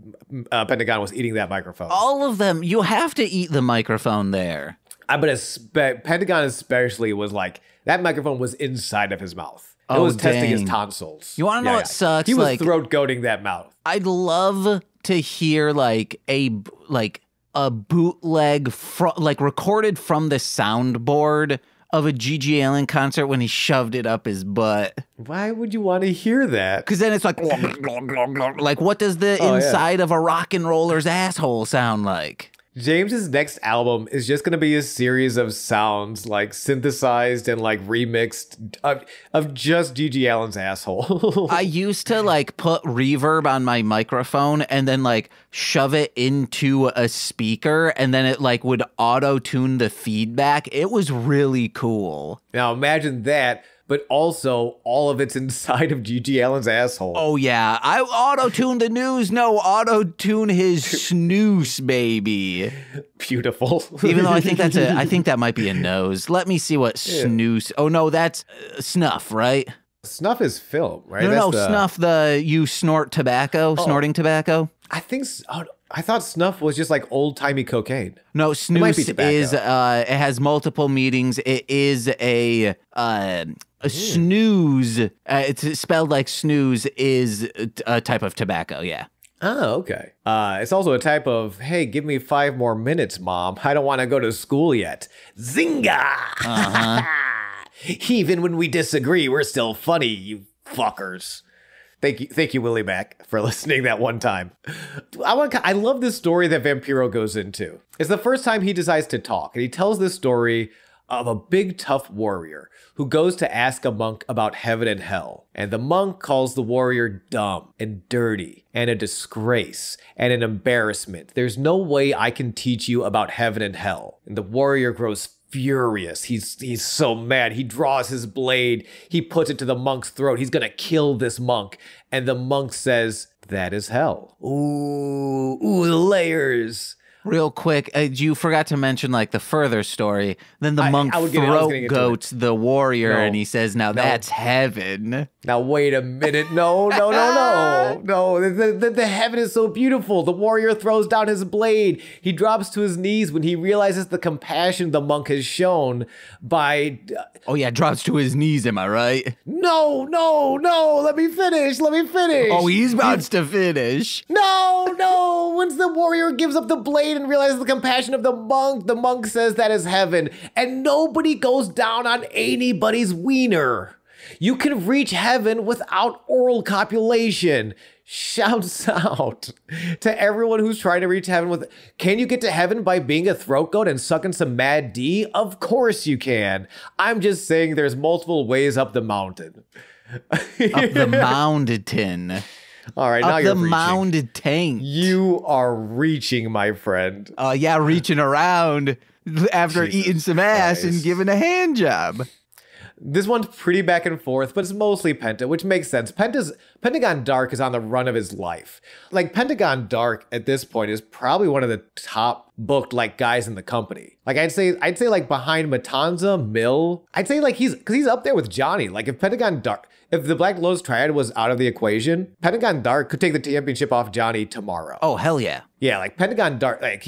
Pentagon was eating that microphone. All of them. You have to eat the microphone there. But Pentagon especially was like, that microphone was inside of his mouth. It was testing his tonsils. You want to know what sucks? He was throat goating that mouth. I'd love to hear like a bootleg recorded from the soundboard of a G.G. Allen concert when he shoved it up his butt. Why would you want to hear that? Because then it's like, like what does the inside of a rock and roller's asshole sound like? James's next album is just going to be a series of sounds like synthesized and like remixed of just G.G. Allen's asshole. I used to like put reverb on my microphone and then like shove it into a speaker and then it like would auto-tune the feedback. It was really cool. Now imagine that, but also all of it's inside of G.G. Allen's asshole. Oh, yeah. I auto-tune the news. No, auto-tune his snooze, baby. Beautiful. Even though I think that might be a nose. Let me see what snooze. Oh, no, that's snuff, right? Snuff is film, right? No, snuff, you snort tobacco, snorting tobacco. I thought snuff was just like old-timey cocaine. No, snooze is, it has multiple meanings. It is a snooze. It's spelled like snooze is a type of tobacco, yeah. Oh, okay. It's also a type of, hey, give me 5 more minutes, Mom. I don't want to go to school yet. Zinga! Uh-huh. Even when we disagree, we're still funny, you fuckers. Thank you, Willie Mack, for listening that one time. I love this story that Vampiro goes into. It's the first time he decides to talk, and he tells this story of a big, tough warrior who goes to ask a monk about heaven and hell. And the monk calls the warrior dumb and dirty and a disgrace and an embarrassment. There's no way I can teach you about heaven and hell. And the warrior grows furious. He's so mad. He draws his blade. He puts it to the monk's throat. He's gonna kill this monk. And the monk says, "That is hell." Ooh, the layers. Real quick, you forgot to mention like the further story. Then the monk throat goats the warrior and he says, now that's heaven. Now wait a minute. No. The heaven is so beautiful. The warrior throws down his blade. He drops to his knees when he realizes the compassion the monk has shown by... Oh yeah, drops to his knees, am I right? No. Let me finish. Oh, he's about to finish. No. Once the warrior gives up the blade and realizes the compassion of the monk says that is heaven. And nobody goes down on anybody's wiener. You can reach heaven without oral copulation. Shouts out to everyone who's trying to reach heaven with, can you get to heaven by being a throat goat and sucking some Mad D? Of course you can. I'm just saying there's multiple ways up the mountain. Up the mountain. All right, now you're reaching. The mounded tank. You are reaching, my friend. Yeah, reaching around after eating some ass and giving a hand job. This one's pretty back and forth, but it's mostly Penta, which makes sense. Pentagon Dark is on the run of his life. Like, Pentagon Dark at this point is probably one of the top booked like guys in the company. Like, I'd say like behind Matanza, Mill. I'd say like he's up there with Johnny. Like, if the Black Lotus Triad was out of the equation, Pentagon Dark could take the championship off Johnny tomorrow. Oh, hell yeah. Yeah, like Pentagon Dark, like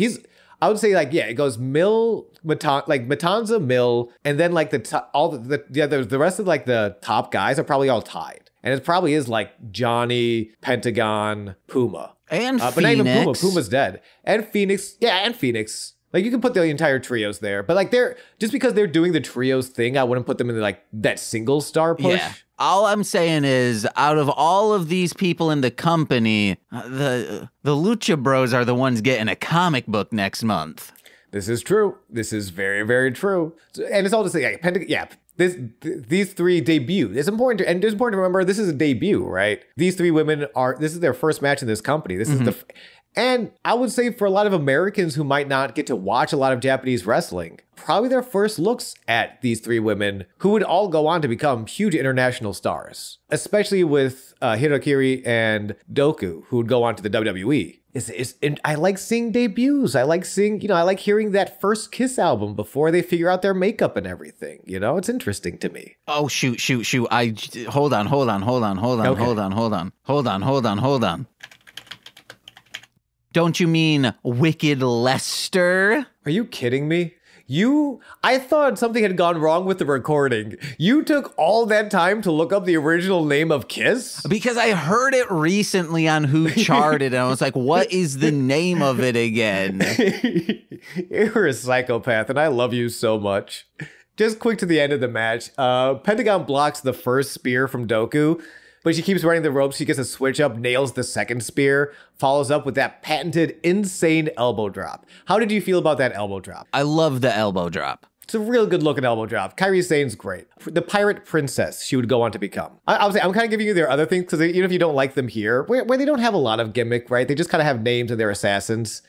I would say like, yeah, it goes Mill, Matanza, Mill, and then like the rest of like the top guys are probably all tied. And it probably is like Johnny, Pentagon, Puma. And Phoenix. But not even Puma. Puma's dead. And Phoenix. Yeah, and Phoenix. Like, you can put the entire trios there, but like just because they're doing the trios thing, I wouldn't put them in like that single star push. Yeah. All I'm saying is, out of all of these people in the company, the Lucha Bros are the ones getting a comic book next month. This is true. This is very, very true. And it's all to say, these three debut. It's important to remember this is a debut, right? These three women this is their first match in this company. This is and I would say for a lot of Americans who might not get to watch a lot of Japanese wrestling, probably their first looks at these three women who would all go on to become huge international stars, especially with Hirakiri and Doku, who would go on to the WWE. And I like seeing debuts. I like seeing, I like hearing that first Kiss album before they figure out their makeup and everything. It's interesting to me. Oh, shoot. Hold on. Don't you mean Wicked Lester? Are you kidding me? I thought something had gone wrong with the recording. You took all that time to look up the original name of Kiss? Because I heard it recently on Who Charted, and I was like, what is the name of it again? You're a psychopath, and I love you so much. Just quick to the end of the match. Pentagon blocks the first spear from Doku, but she keeps running the ropes. She gets a switch up, nails the second spear, follows up with that patented insane elbow drop. How did you feel about that elbow drop? I love the elbow drop. It's a real good looking elbow drop. Kairi Sane's great. The pirate princess she would go on to become. I'm kind of giving you their other things because even if you don't like them here, where they don't have a lot of gimmick, right? They just kind of have names and they're assassins.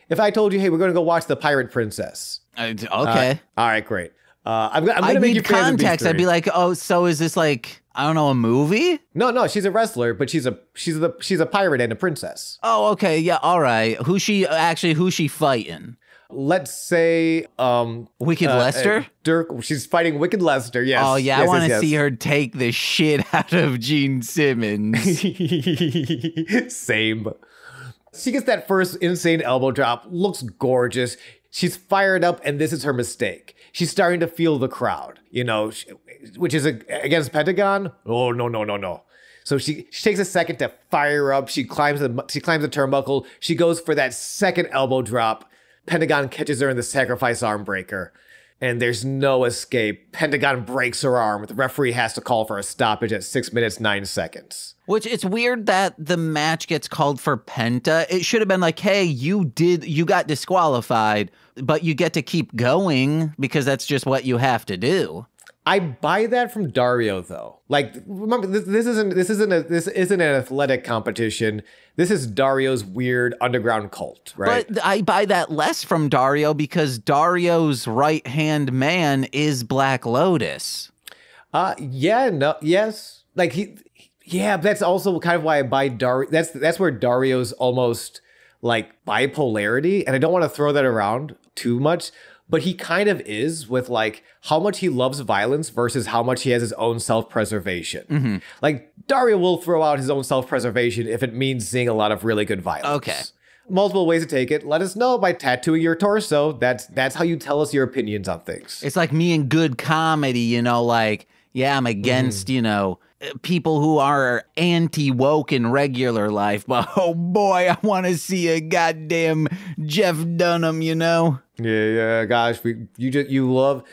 If I told you, hey, we're going to go watch the pirate princess. Okay. All right, great. I'm going to make you fans of these three. I'd be like, oh, so is this like, I don't know, a movie? No, she's a wrestler, but she's a pirate and a princess. Oh, okay, yeah, all right. Who's she fighting? Let's say Wicked Lester? Dirk. She's fighting Wicked Lester. Yes. Oh yeah, yes, I want to see her take the shit out of Gene Simmons. Same. She gets that first insane elbow drop. Looks gorgeous. She's fired up, and this is her mistake. She's starting to feel the crowd, which is against Pentagon. Oh, no. So she takes a second to fire up. She climbs the turnbuckle. She goes for that second elbow drop. Pentagon catches her in the sacrifice arm breaker, and there's no escape. Pentagon breaks her arm. The referee has to call for a stoppage at 6 minutes, 9 seconds. Which it's weird that the match gets called for Penta. It should have been like, hey, you got disqualified, but you get to keep going because that's just what you have to do. I buy that from Dario though. Like, remember, this isn't an athletic competition. This is Dario's weird underground cult, right? But I buy that less from Dario because Dario's right-hand man is Black Lotus. Yes. Like that's also kind of why I buy Dario. That's where Dario's almost like bipolarity, and I don't want to throw that around too much, but he kind of is with like how much he loves violence versus how much he has his own self-preservation. Mm-hmm. Like Dario will throw out his own self-preservation if it means seeing a lot of really good violence. Okay. Multiple ways to take it. Let us know by tattooing your torso. That's how you tell us your opinions on things. It's like me in good comedy, like, yeah, I'm against, people who are anti-woke in regular life, but oh boy, I want to see a goddamn Jeff Dunham, Yeah, gosh, you love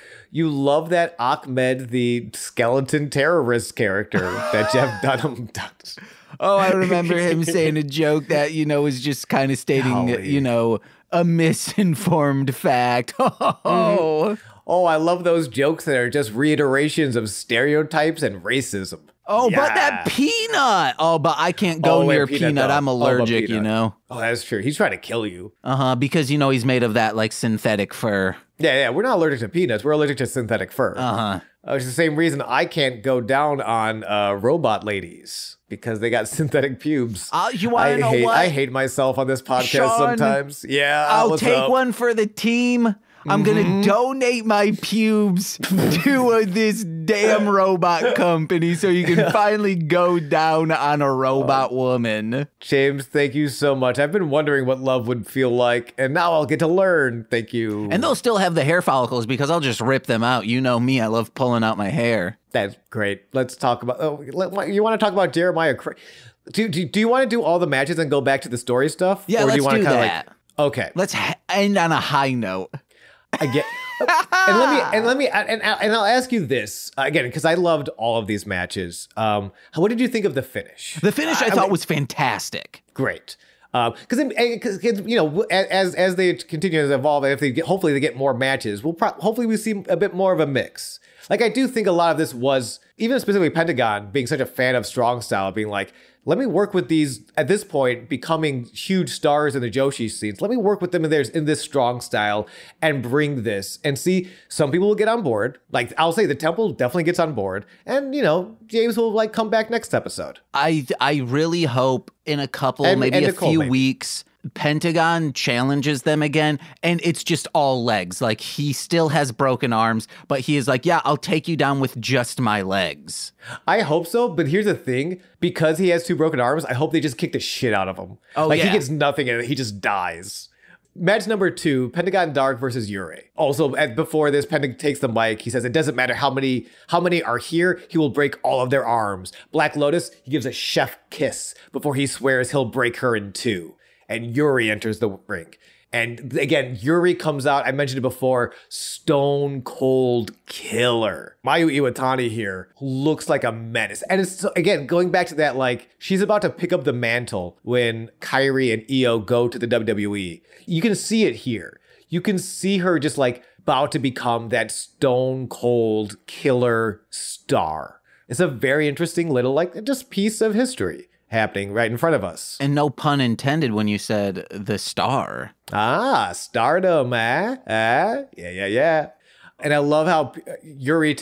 that Ahmed the skeleton terrorist character that Jeff Dunham does. Oh, I remember him saying a joke that, was just kind of stating, a misinformed fact. Oh, I love those jokes that are just reiterations of stereotypes and racism. Oh, yeah. But that peanut. Oh, but I can't go near peanut. I'm allergic, Oh, that's true. He's trying to kill you. Because, he's made of that, like, synthetic fur. Yeah. We're not allergic to peanuts. We're allergic to synthetic fur. It's the same reason I can't go down on robot ladies because they got synthetic pubes. You want to know what? I hate myself on this podcast Sean, sometimes. Yeah. I'll take one for the team. I'm going to donate my pubes to this damn robot company so you can finally go down on a robot woman. James, thank you so much. I've been wondering what love would feel like, and now I'll get to learn. Thank you. And they'll still have the hair follicles because I'll just rip them out. You know me. I love pulling out my hair. That's great. Let's talk about... you want to talk about Jeremiah... Do you want to do all the matches and go back to the story stuff? Yeah, or let's do you want do to that. Okay. Let's end on a high note. I get, and I'll ask you this again, because I loved all of these matches. What did you think of the finish? The finish I thought was fantastic. Great. Because you know, as they continue to evolve, and if hopefully they get more matches, hopefully we see a bit more of a mix. Like, I do think a lot of this was, even specifically Pentagon being such a fan of strong style, being like, let me work with these, at this point, becoming huge stars in the Joshi scenes. Let me work with them in this strong style and bring this and see. Some people will get on board. Like, I'll say the Temple definitely gets on board. And, you know, James will like come back next episode. I really hope in a couple, maybe a few weeks, Pentagon challenges them again, and it's just all legs. Like, he still has broken arms, but he is like, yeah, I'll take you down with just my legs. I hope so, but here's the thing. Because he has 2 broken arms, I hope they just kick the shit out of him. Oh, like, he gets nothing and he just dies. Match number 2, Pentagon Dark versus Yuri. Also, before this, Pentagon takes the mic. He says, it doesn't matter how many are here, he will break all of their arms. Black Lotus, he gives a chef kiss before he swears he'll break her in 2. And Yuri enters the ring. And again, Yuri comes out, I mentioned it before, stone cold killer. Mayu Iwatani here looks like a menace. And it's, again, going back to that, like, she's about to pick up the mantle when Kairi and Io go to the WWE. You can see it here. You can see her just like about to become that stone cold killer star. It's a very interesting little, like, just piece of history happening right in front of us. And no pun intended when you said the star. Ah, stardom, Yeah. And I love how Yuri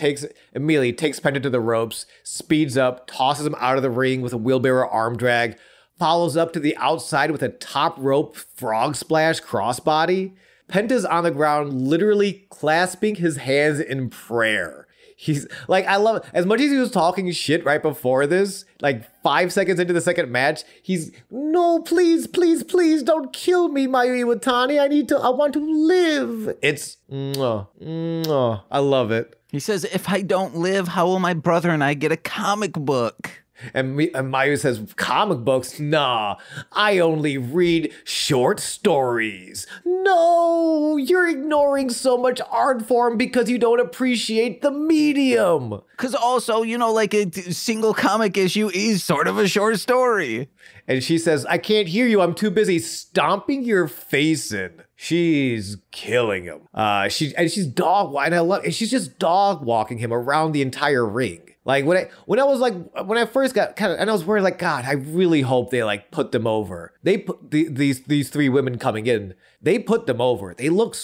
immediately takes Penta to the ropes, speeds up, tosses him out of the ring with a wheelbarrow arm drag, follows up to the outside with a top rope frog splash crossbody. Penta's on the ground, literally clasping his hands in prayer. He's like, I love it. As much as he was talking shit right before this, like 5 seconds into the second match, he's, no, please, please, please don't kill me, Mayu Iwatani. I want to live. It's, I love it. He says, if I don't live, how will my brother and I get a comic book? And Mayu says, comic books? Nah, I only read short stories. No, you're ignoring so much art form because you don't appreciate the medium. Because also, you know, like a single comic issue is sort of a short story. And she says, I can't hear you. I'm too busy stomping your face in. She's killing him. She's just dog walking him around the entire ring. Like when I first got kind of, and I was worried, like, God, I really hope they like put them over. They put these 3 women coming in. They put them over. They look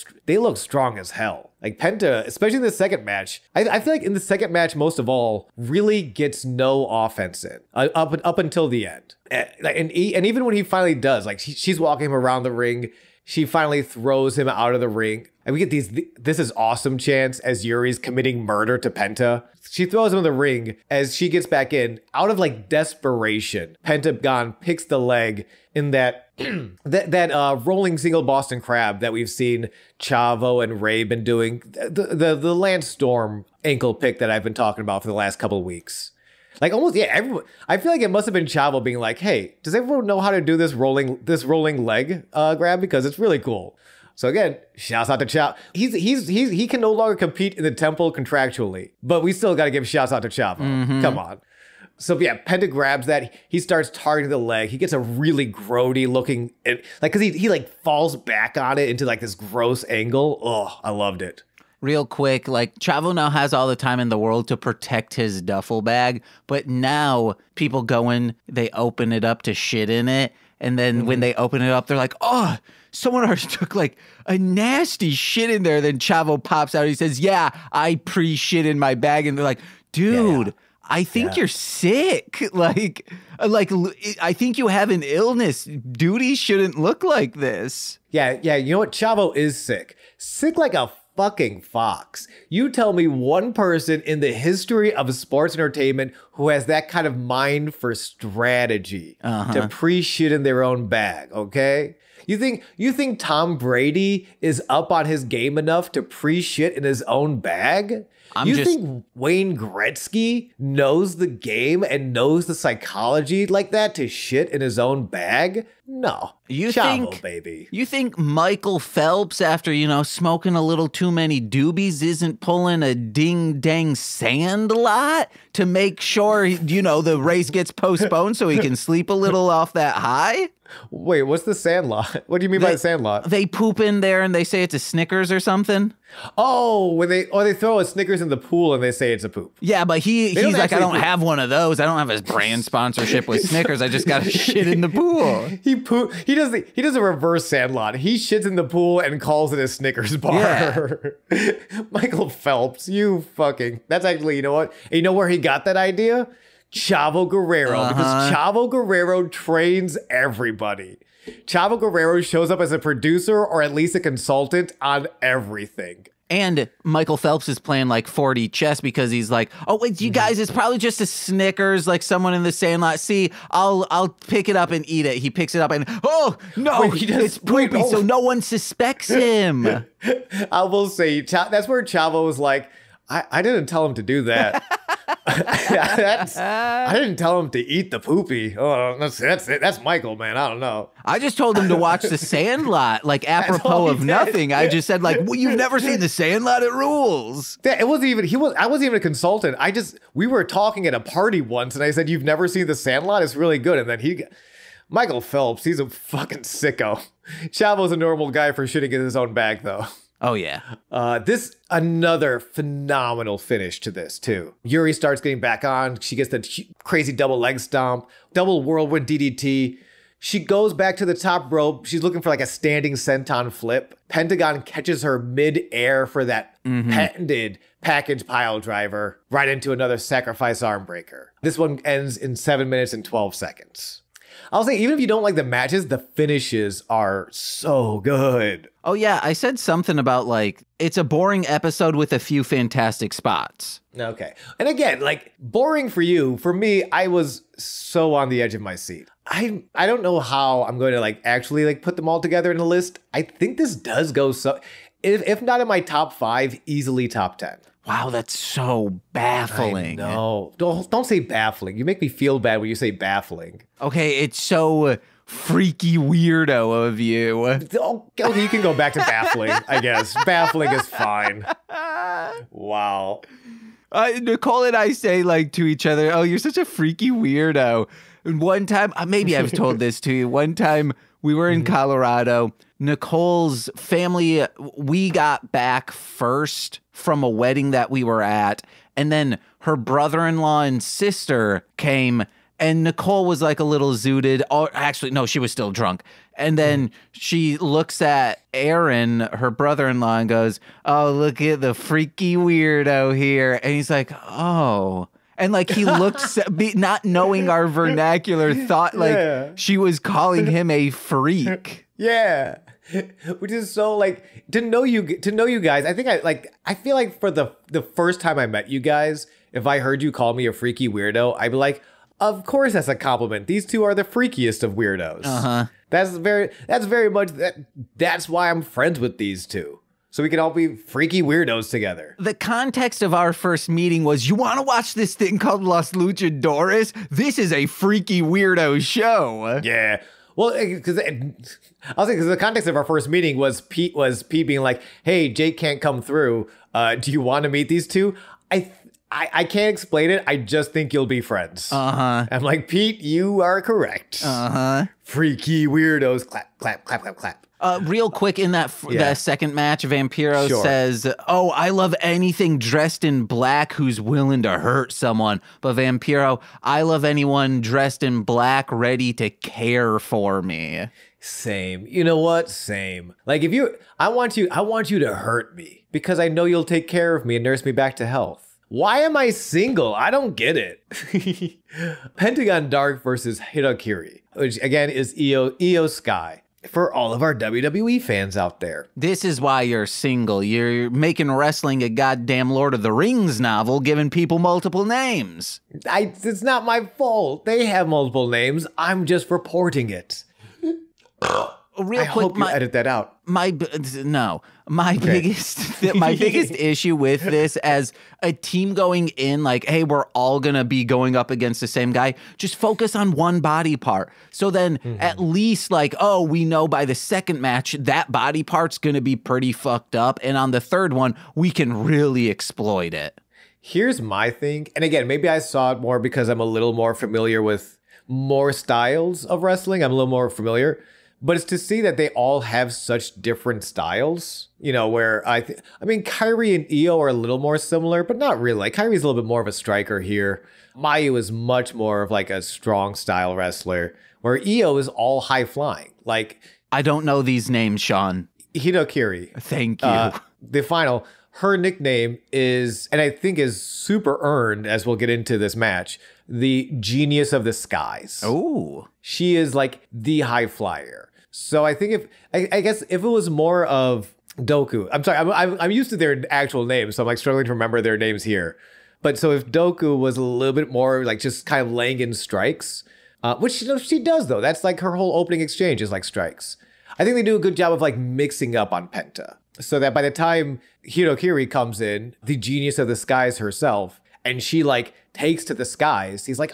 strong as hell. Like Penta, especially in the second match, I feel like in the second match, most of all, really gets no offense in up until the end. And even when he finally does, like she's walking him around the ring. She finally throws him out of the ring. And we get this is awesome chants as Yuri's committing murder to Penta. She throws him in the ring as she gets back in out of like desperation. Pentagon picks the leg in that rolling single Boston Crab that we've seen Chavo and Ray been doing. The Lance Storm ankle pick that I've been talking about for the last couple of weeks. Like almost, yeah, everyone. I feel like it must have been Chavo being like, hey, does everyone know how to do this rolling leg grab? Because it's really cool. So again, shouts out to Chavo. He can no longer compete in the Temple contractually, but we still got to give shouts out to Chavo. Mm-hmm. Come on. So yeah, Penta grabs that. He starts targeting the leg. He gets a really grody looking, like, because he like falls back on it into like this gross angle. Oh, I loved it. Real quick, like Chavo now has all the time in the world to protect his duffel bag, but now people go in, they open it up to shit in it, and then when they open it up, they're like, oh, someone already took like a nasty shit in there. Then Chavo pops out, he says, yeah, I pre-shit in my bag, and they're like, dude, I think you're sick. Like, I think you have an illness. Duty shouldn't look like this. Yeah, you know what? Chavo is sick. Sick like a fucking fox. You tell me one person in the history of sports entertainment who has that kind of mind for strategy to pre-shit in their own bag, okay? You think Tom Brady is up on his game enough to pre-shit in his own bag? You think Wayne Gretzky knows the game and knows the psychology like that to shit in his own bag? No. Chavo, baby. You think Michael Phelps, after, smoking a little too many doobies, isn't pulling a ding-dang sand lot to make sure, the race gets postponed so he can sleep a little off that high? Wait, what's the sandlot? What do you mean by the sandlot? They poop in there and they say it's a Snickers or something. Oh, they throw a Snickers in the pool and they say it's a poop. Yeah, but he's like, I don't have one of those. I don't have his brand sponsorship with Snickers. I just got to shit in the pool. He does a reverse sandlot. He shits in the pool and calls it a Snickers bar. Yeah. Michael Phelps, that's actually, you know what? And you know where he got that idea? Chavo Guerrero, because Chavo Guerrero trains everybody. Chavo Guerrero shows up as a producer or at least a consultant on everything. And Michael Phelps is playing like 4D chess because he's like, oh, wait, you guys, it's probably just a Snickers, like someone in the sandlot. See, I'll pick it up and eat it. He picks it up and, oh, no, it's poopy, so no one suspects him. I will say, that's where Chavo was like, I didn't tell him to do that. I didn't tell him to eat the poopy. Oh, that's Michael, man. I don't know. I just told him to watch The Sandlot, like apropos of nothing. I just said, like, well, you've never seen The Sandlot? It rules. I wasn't even a consultant. We were talking at a party once, and I said, you've never seen The Sandlot? It's really good. And then Michael Phelps, he's a fucking sicko. Chavo's a normal guy for shitting in his own bag, though. Oh, yeah. Another phenomenal finish to this, too. Yuri starts getting back on. She gets the crazy double leg stomp, double whirlwind DDT. She goes back to the top rope. She's looking for like a standing senton flip. Pentagon catches her mid-air for that patented package pile driver right into another sacrifice arm breaker. This one ends in 7 minutes and 12 seconds. I'll say, even if you don't like the matches, the finishes are so good. Oh, yeah. I said something about, like, it's a boring episode with a few fantastic spots. Okay. And again, like, boring for you. For me, I was so on the edge of my seat. I don't know how I'm going to, like, actually, like, put them all together in a list. I think this does go so... If not in my top 5, easily top 10. Wow, that's so baffling. No, don't say baffling. You make me feel bad when you say baffling. Okay, it's so freaky weirdo of you. Okay, you can go back to baffling, I guess. Baffling is fine. Wow. Nicole and I say, like, to each other, oh, you're such a freaky weirdo. And one time, maybe I've told this to you, one time we were in Colorado. Nicole's family, we got back first from a wedding that we were at, and then her brother-in-law and sister came, and Nicole was like a little zooted. Or actually, no, she was still drunk. And then she looks at Aaron, her brother-in-law, and goes, oh, look at the freaky weirdo here. And he's like, oh. And like he looked, not knowing our vernacular, thought like she was calling him a freak. Yeah. Which is so, like, to know you guys. I feel like for the first time I met you guys, if I heard you call me a freaky weirdo, I'd be like, of course that's a compliment. These two are the freakiest of weirdos. That's very much that's why I'm friends with these two. So we can all be freaky weirdos together. The context of our first meeting was, you want to watch this thing called Los Luchadores? This is a freaky weirdo show. Yeah. Well, because the context of our first meeting was Pete being like, hey, Jake can't come through. Do you want to meet these two? I can't explain it. I just think you'll be friends. I'm like, Pete, you are correct. Freaky weirdos. Clap, clap, clap, clap, clap. Real quick, in that second match, Vampiro says, oh, I love anything dressed in black who's willing to hurt someone. But Vampiro, I love anyone dressed in black ready to care for me. Same. You know what? Same. Like, I want you to hurt me because I know you'll take care of me and nurse me back to health. Why am I single? I don't get it. Pentagon Dark versus Hirakiri, which again is Io Sky. For all of our WWE fans out there. This is why you're single. You're making wrestling a goddamn Lord of the Rings novel, giving people multiple names. It's not my fault. They have multiple names. I'm just reporting it. real I quick, hope you edit that out. My biggest issue with this as a team going in, like, hey, we're all gonna be going up against the same guy. Just focus on one body part. So then at least like, oh, we know by the second match that body part's gonna be pretty fucked up, and on the third one we can really exploit it. Here's my thing, and again, maybe I saw it more because I'm a little more familiar with more styles of wrestling. I'm a little more familiar. But it's to see that they all have such different styles, you know, where I mean, Kairi and Io are a little more similar, but not really. Like, Kairi's a little bit more of a striker here. Mayu is much more of like a strong style wrestler, where Io is all high flying. Like, I don't know these names, Sean. Hitokiri. Thank you. The final, her nickname is, and I think is super earned, as we'll get into this match, the Genius of the Skies. Oh. She is like the high flyer. So I think I guess if it was more of Doku, I'm sorry, I'm used to their actual names, so I'm like struggling to remember their names here. But so if Doku was a little bit more like just kind of laying in strikes, which she does though. That's like her whole opening exchange is like strikes. I think they do a good job of like mixing up on Penta, so that by the time Hitokiri comes in, the Genius of the Skies herself, and she like takes to the skies, he's like,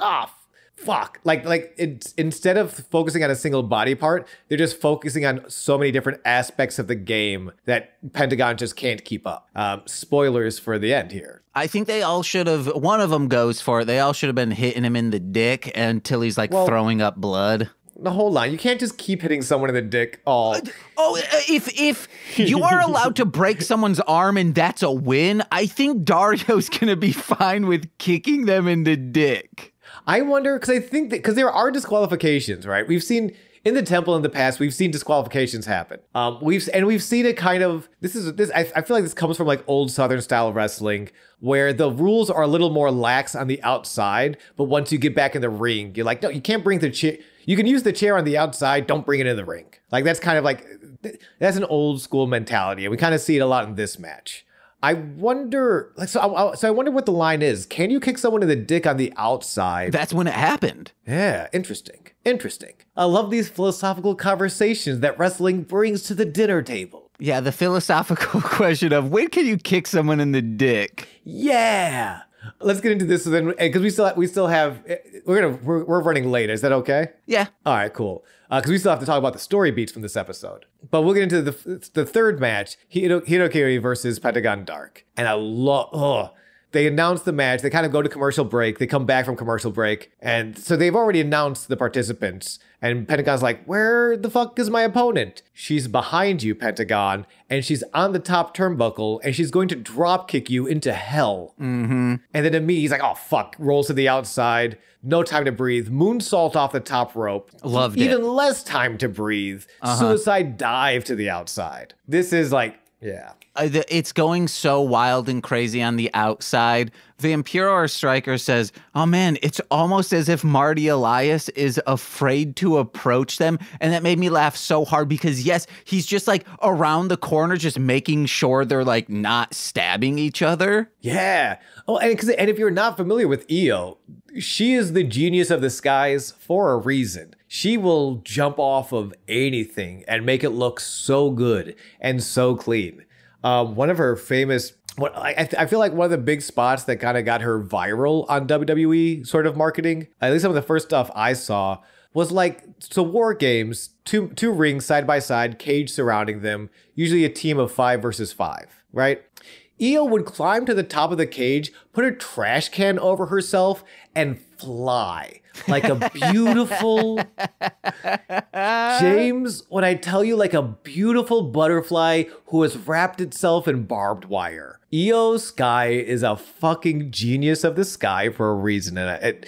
fuck. Like it's, instead of focusing on a single body part, they're just focusing on so many different aspects of the game that Pentagon just can't keep up. Spoilers for the end here. I think they all should have, one of them goes for it. They all should have been hitting him in the dick until he's like throwing up blood. No, hold on. You can't just keep hitting someone in the dick all. If you are allowed to break someone's arm and that's a win, I think Dario's going to be fine with kicking them in the dick. I wonder, because I think that, because there are disqualifications, right? We've seen in the temple in the past, we've seen disqualifications happen. We've seen it kind of, I feel like this comes from like old Southern style wrestling, where the rules are a little more lax on the outside, but once you get back in the ring, you're like, no, you can't bring the chair. You can use the chair on the outside, don't bring it in the ring. Like, that's kind of like, that's an old school mentality, and we kind of see it a lot in this match. I wonder, like, so I wonder what the line is. Can you kick someone in the dick on the outside? That's when it happened. Yeah, interesting. I love these philosophical conversations that wrestling brings to the dinner table. Yeah, the philosophical question of when can you kick someone in the dick? Yeah. Let's get into this then, because we still have we're running late. Is that okay? Yeah. All right, cool. Because we still have to talk about the story beats from this episode. But we'll get into the third match, Hitokiri versus Pentagon Dark. And I love, they announced the match. They kind of go to commercial break. They come back from commercial break. And so they've already announced the participants. And Pentagon's like, where the fuck is my opponent? She's behind you, Pentagon. And she's on the top turnbuckle. And she's going to drop kick you into hell. Mm-hmm. And then to me, he's like, oh, fuck. Rolls to the outside. No time to breathe. Moonsault off the top rope. Loved it. Even less time to breathe. Suicide dive to the outside. This is like, yeah. It's going so wild and crazy on the outside. The Imperial Striker says, oh man, it's almost as if Marty Elias is afraid to approach them. And that made me laugh so hard because yes, he's just like around the corner, just making sure they're like not stabbing each other. Yeah. Oh, and if you're not familiar with Io, she is the Genius of the Skies for a reason. She will jump off of anything and make it look so good and so clean. One of her famous, I feel like one of the big spots that kind of got her viral on WWE sort of marketing, at least some of the first stuff I saw, was like, so War Games, two rings side by side, cage surrounding them, usually a team of 5 versus 5, right? Io would climb to the top of the cage, put a trash can over herself, and fly like a beautiful James, when I tell you, like a beautiful butterfly who has wrapped itself in barbed wire. Io Sky is a fucking genius of the sky for a reason, and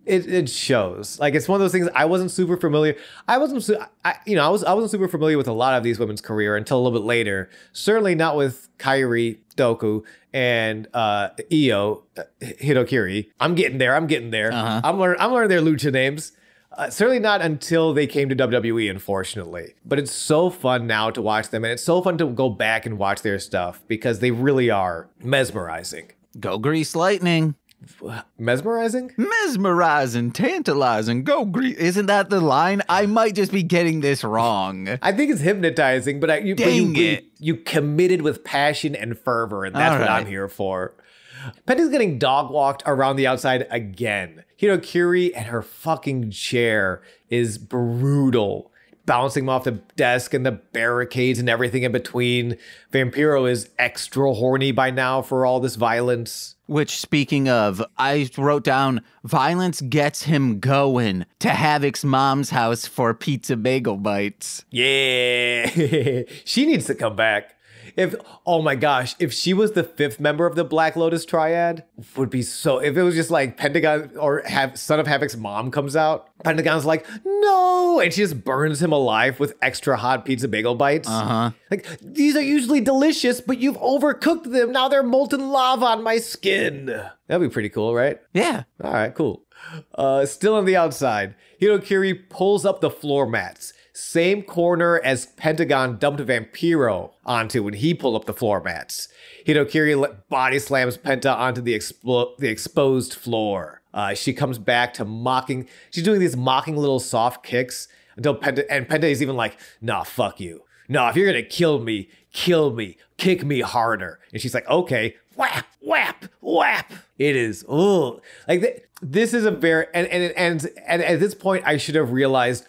it shows. Like, it's one of those things I wasn't super familiar. I wasn't super familiar with a lot of these women's career until a little bit later. Certainly not with Kairi, Doku, and Io, Hitokiri. I'm getting there. Uh-huh. I'm learning their lucha names. Certainly not until they came to WWE, unfortunately. But it's so fun now to watch them, and it's so fun to go back and watch their stuff because they really are mesmerizing. Go Grease Lightning. Mesmerizing? Mesmerizing, tantalizing, isn't that the line? I might just be getting this wrong. I think it's hypnotizing, but you committed with passion and fervor, and that's what I'm here for. Penta's getting dog walked around the outside again. Hirokiri and her fucking chair is brutal. Bouncing him off the desk and the barricades and everything in between. Vampiro is extra horny by now for all this violence. Which, speaking of, I wrote down, violence gets him going to Havoc's mom's house for pizza bagel bites. Yeah, she needs to come back. Oh my gosh, if she was the 5th member of the Black Lotus Triad, would be so, if it was just like Pentagon or Son of Havoc's mom comes out, Pentagon's like, no, and she just burns him alive with extra hot pizza bagel bites. Like, these are usually delicious, but you've overcooked them. Now they're molten lava on my skin. That'd be pretty cool, right? Yeah. All right, cool. Still on the outside, Hirokiri pulls up the floor mats. Same corner as Pentagon dumped Vampiro onto when he pulled up the floor mats. Hirokiri body slams Penta onto the exposed floor. She comes back to she's doing these mocking little soft kicks until Penta is even like, nah, fuck you. No, if you're gonna kill me, kick me harder. And she's like, okay, whap, whap, whap. It is, this is a very, and at this point I should have realized,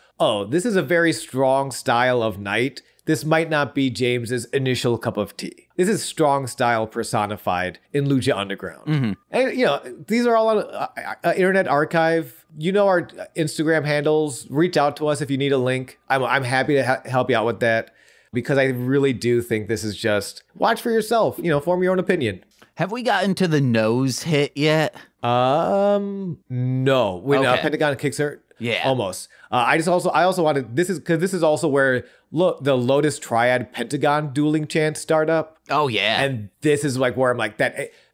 this is a very strong style of night. This might not be James's initial cup of tea. This is strong style personified in Lucha Underground. And, these are all on Internet Archive. Our Instagram handles. Reach out to us if you need a link. I'm happy to help you out with that because I really do think this is just watch for yourself. Form your own opinion. Have we gotten to the nose hit yet? No. When Pentagon kicks her. Yeah. Almost. I also wanted, this is also where the Lotus Triad Pentagon dueling chants start up. Oh yeah. And this is like where I'm like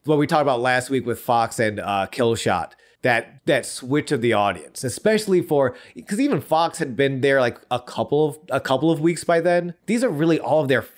what we talked about last week with Fox and Killshot. That switch of the audience, especially because even Fox had been there like a couple of weeks by then. These are really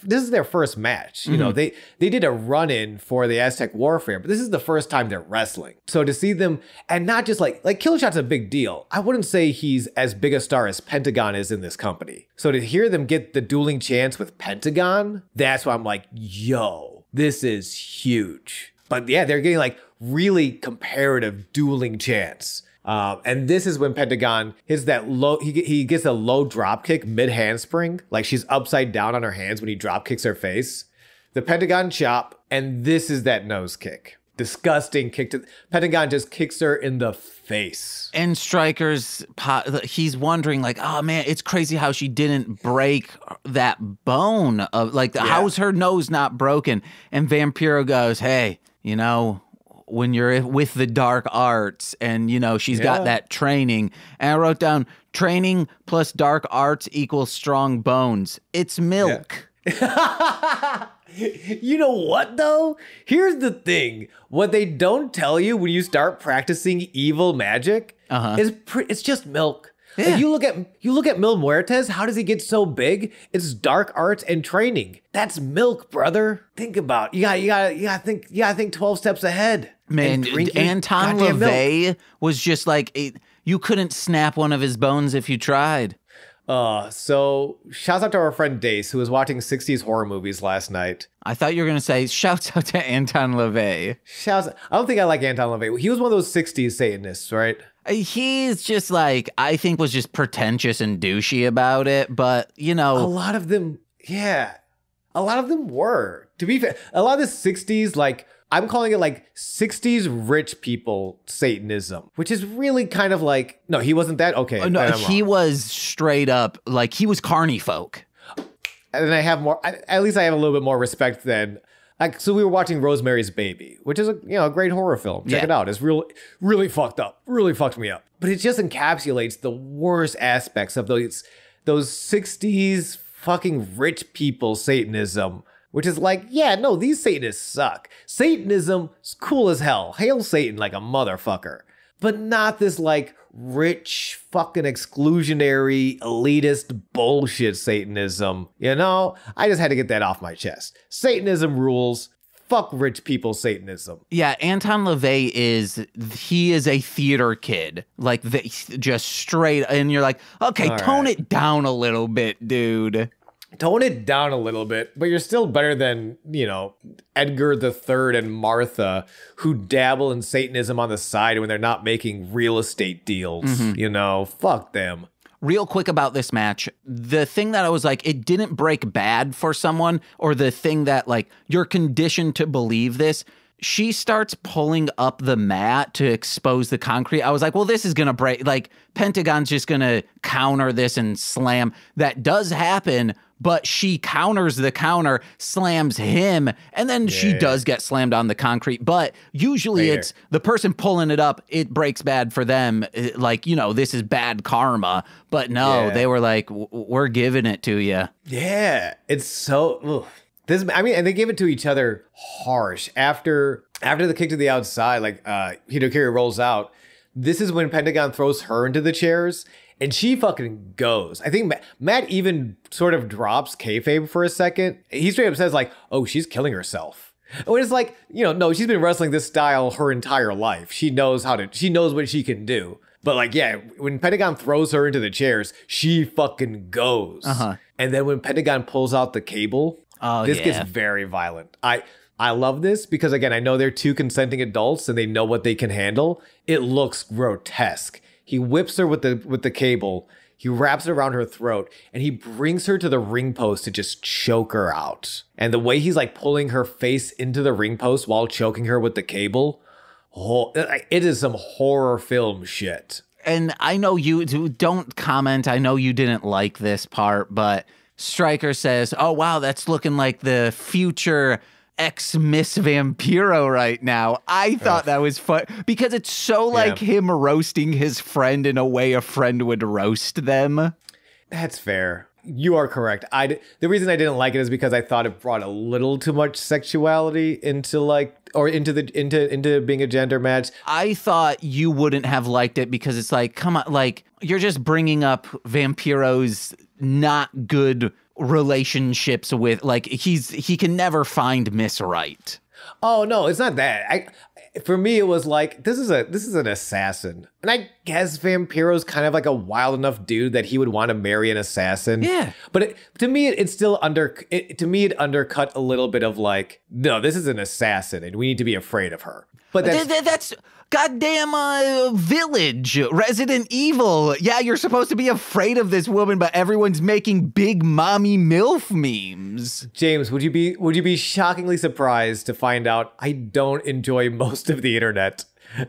this is their first match. They did a run-in for the Aztec Warfare, but this is the first time they're wrestling. So to see them, and not just like Killshot's a big deal. I wouldn't say he's as big a star as Pentagon is in this company. So to hear them get the dueling chants with Pentagon, that's why I'm like, yo, this is huge. But yeah, they're getting like really comparative dueling chants. And this is when Pentagon hits that low, he gets a low drop kick mid handspring, like she's upside down on her hands when he drop kicks her face. The Pentagon chop, and this is that nose kick. Disgusting kick to Pentagon, just kicks her in the face. And Stryker's, he's wondering like, oh man, it's crazy how she didn't break that bone of how's her nose not broken? And Vampiro goes, hey, when you're with the dark arts and, she's got that training. And I wrote down training plus dark arts equals strong bones. It's milk. Yeah. You know what, though? Here's the thing. What they don't tell you when you start practicing evil magic is it's just milk. Yeah. Like you look at Mil Muertes, how does he get so big? It's dark arts and training. That's milk, brother. Think about it. You gotta think 12 steps ahead. Man, Anton LaVey was just like you couldn't snap one of his bones if you tried. So shouts out to our friend Dace, who was watching 60s horror movies last night. I thought you were gonna say shouts out to Anton LaVey. I don't think I like Anton LaVey. He was one of those 60s Satanists, right? He's just like, I think was just pretentious and douchey about it, but a lot of them, a lot of them were. To be fair, a lot of the 60s, I'm calling it 60s rich people Satanism, which is really kind of no, he wasn't that. Okay. No, he was straight up, he was carny folk. And I have at least I have a little bit more respect than, so we were watching Rosemary's Baby, which is a great horror film. Check it out. It's really fucked up. Really fucked me up. But it just encapsulates the worst aspects of those 60s fucking rich people Satanism, which is these Satanists suck. Satanism is cool as hell. Hail Satan like a motherfucker. But not this rich fucking exclusionary elitist bullshit Satanism. I just had to get that off my chest. Satanism rules. fuck rich people Satanism. Yeah, Anton LaVey he is a theater kid. Like, just straight, and you're like, okay, tone it down a little bit, dude. Tone it down a little bit, but you're still better than, you know, Edgar III and Martha, who dabble in Satanism on the side when they're not making real estate deals. You know, fuck them. Real quick about this match, the thing that I was like, it didn't break bad for someone, or the thing that, like, you're conditioned to believe this. She starts pulling up the mat to expose the concrete. I was like, well, this is going to break. Like, Pentagon's just going to counter this and slam. That does happen, but she counters the counter, slams him, and then she does get slammed on the concrete. But usually it's the person pulling it up, it breaks bad for them. Like, you know, this is bad karma. But no, they were like, we're giving it to you. Yeah, it's so... and they gave it to each other harsh. After the kick to the outside, like, Hidokiri rolls out. This is when Pentagon throws her into the chairs, and she fucking goes. I think Matt even sort of drops kayfabe for a second. He straight up says, like, oh, she's killing herself. When it's like, you know, no, she's been wrestling this style her entire life. She knows what she can do. But, like, yeah, when Pentagon throws her into the chairs, she fucking goes. And then when Pentagon pulls out the cable... this gets very violent. I love this because, again, I know they're two consenting adults and they know what they can handle. It looks grotesque. He whips her with the cable. He wraps it around her throat and he brings her to the ring post to just choke her out. And the way he's like pulling her face into the ring post while choking her with the cable, it is some horror film shit. And I know you don't comment. I know you didn't like this part, but Stryker says, oh, wow, that's looking like the future ex-Miss Vampiro right now. I thought that was fun because it's so like him roasting his friend in a way a friend would roast them. That's fair. You are correct. The reason I didn't like it is because I thought it brought a little too much sexuality into being a gender match. I thought you wouldn't have liked it because it's like, come on, like you're just bringing up Vampiro's not good relationships with, like, he can never find Miss Right. Oh no, it's not that. For me, it was like, this is an assassin. And I guess Vampiro's kind of like a wild enough dude that he would want to marry an assassin. Yeah. But to me, it undercut a little bit of like, no, this is an assassin and we need to be afraid of her. But that's goddamn Village, Resident Evil. Yeah, you're supposed to be afraid of this woman, but everyone's making big mommy MILF memes. James, would you be shockingly surprised to find out I don't enjoy most of the internet?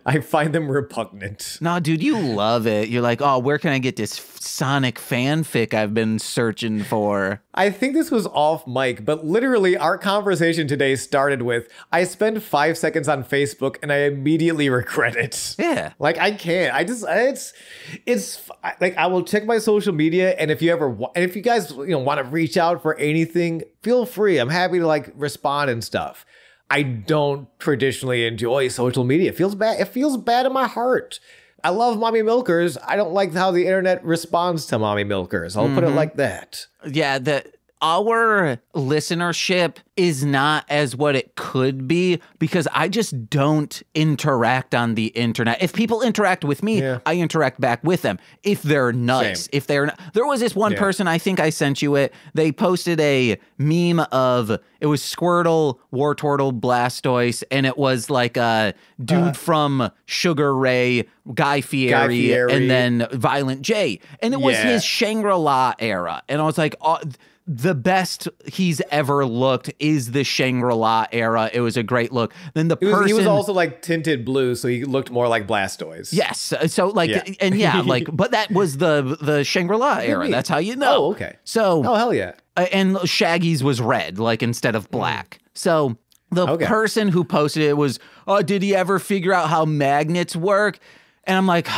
I find them repugnant. No, dude, you love it. You're like, oh, where can I get this Sonic fanfic I've been searching for? I think this was off mic, but literally our conversation today started with, I spend 5 seconds on Facebook and I immediately regret it. Yeah. Like, I can't. It's like, I will check my social media, and if you guys want to reach out for anything, feel free. I'm happy to like respond and stuff. I don't traditionally enjoy social media. It feels bad. It feels bad in my heart. I love mommy milkers. I don't like how the internet responds to mommy milkers. I'll put it like that. Yeah, our listenership is not as what it could be because I just don't interact on the internet. If people interact with me, I interact back with them. If they're nice, there was this one person, I think I sent you it. They posted a meme of, it was Squirtle, Wartortle, Blastoise, and it was like a dude from Sugar Ray, Guy Fieri, and then Violent J. And it was his Shangri-La era. And I was like, oh, the best he's ever looked is the Shangri-La era. It was a great look. Then he was also like tinted blue, so he looked more like Blastoise. Yes. So like, like, but that was the Shangri-La era. That's how you know. Oh, okay. So, oh, hell yeah. And Shaggy's was red, like instead of black. So the person who posted it was, oh, did he ever figure out how magnets work? And I'm like,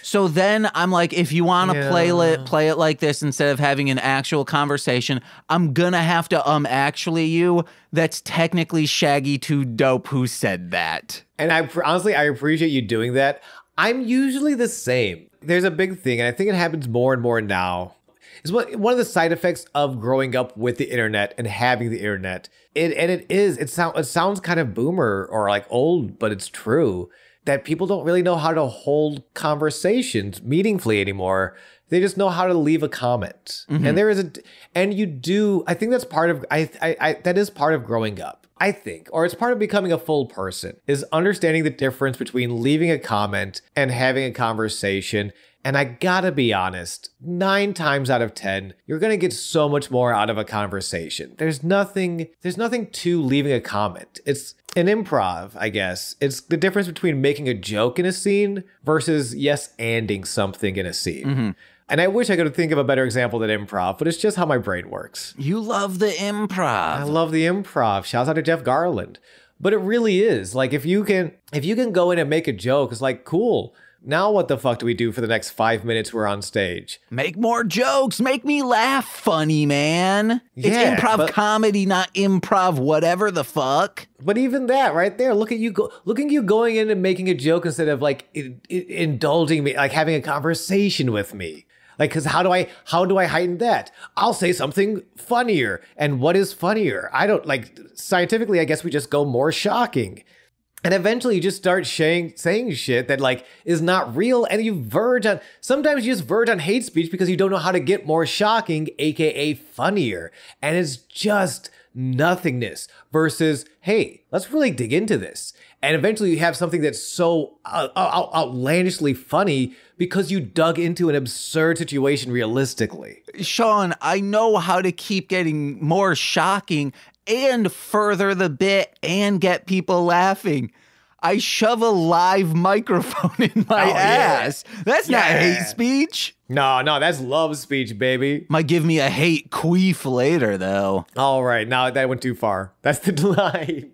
So then I'm like, if you want to play it like this instead of having an actual conversation, I'm gonna have to actually you. That's technically Shaggy Too Dope who said that. And honestly, I appreciate you doing that. I'm usually the same. There's a big thing, and I think it happens more and more now. It's one of the side effects of growing up with the internet and having the internet. It sounds kind of boomer or like old, but it's true that people don't really know how to hold conversations meaningfully anymore. They just know how to leave a comment. And I think that's part of, that is part of growing up, I think, or it's part of becoming a full person, is understanding the difference between leaving a comment and having a conversation. And I gotta be honest, 9 times out of 10, you're gonna get so much more out of a conversation. There's nothing to leaving a comment. It's an improv, I guess. It's the difference between making a joke in a scene versus yes-anding something in a scene. And I wish I could think of a better example than improv, but it's just how my brain works. You love the improv. I love the improv. Shouts out to Jeff Garland. But it really is. Like, if you can go in and make a joke, it's like, cool. Now what the fuck do we do for the next 5 minutes we're on stage? Make more jokes. Make me laugh funny, man. It's improv comedy, not improv whatever the fuck. But even that right there, look at you going in and making a joke instead of like indulging me, like having a conversation with me. Like, because how do I heighten that? I'll say something funnier. And what is funnier? I don't, like, scientifically, I guess we just go more shocking. And eventually you just start saying shit that like is not real, and sometimes you just verge on hate speech because you don't know how to get more shocking, AKA funnier. And it's just nothingness versus, hey, let's really dig into this. And eventually you have something that's so outlandishly funny because you dug into an absurd situation realistically. Sean, I know how to keep getting more shocking and further the bit and get people laughing. I shove a live microphone in my ass. That's not hate speech. No, that's love speech, baby. Might give me a hate queef later, though. All right, now that went too far. That's the line.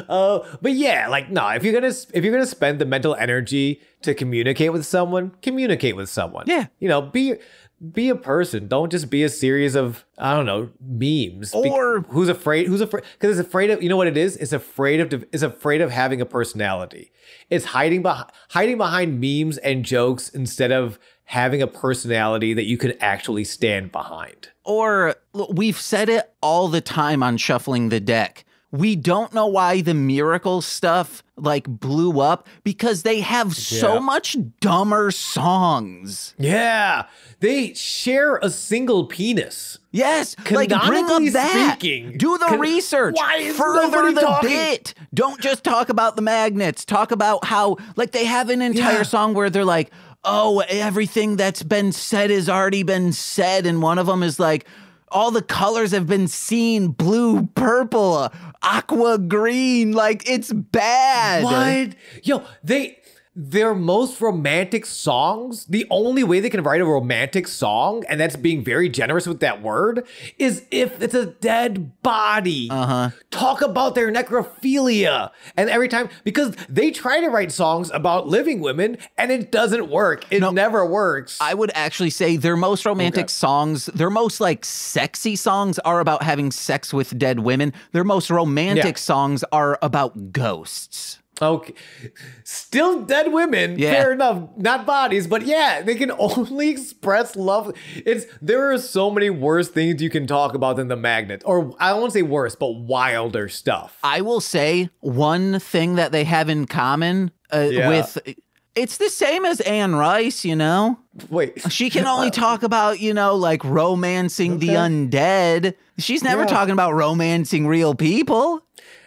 But yeah, like, no, if you're gonna spend the mental energy to communicate with someone, communicate with someone. Yeah, you know, be a person. Don't just be a series of, I don't know, memes. Or who's afraid? Because it's afraid of, you know what it is? It's afraid of having a personality. It's hiding behind memes and jokes instead of having a personality that you can actually stand behind. Or we've said it all the time on Shuffling the Deck. We don't know why the Miracle stuff like blew up because they have so much dumber songs. Yeah, they share a single penis. Yes, like bring up that. Do the research. Further the bit. Don't just talk about the magnets. Talk about how, like, they have an entire song where they're like, oh, everything that's been said has already been said. And one of them is like, all the colors have been seen, blue, purple, aqua, green. Like, it's bad. What? Yo, their most romantic songs, the only way they can write a romantic song, and that's being very generous with that word, is if it's a dead body. Talk about their necrophilia. And every time, because they try to write songs about living women, and it doesn't work. It never works. I would actually say their most romantic songs, their most like sexy songs are about having sex with dead women. Their most romantic songs are about ghosts. Okay, still dead women, fair enough, not bodies, but yeah, they can only express love. There are so many worse things you can talk about than the magnet, or I won't say worse, but wilder stuff. I will say one thing that they have in common with, it's the same as Anne Rice, you know? Wait. She can only talk about, you know, like romancing the undead. She's never talking about romancing real people.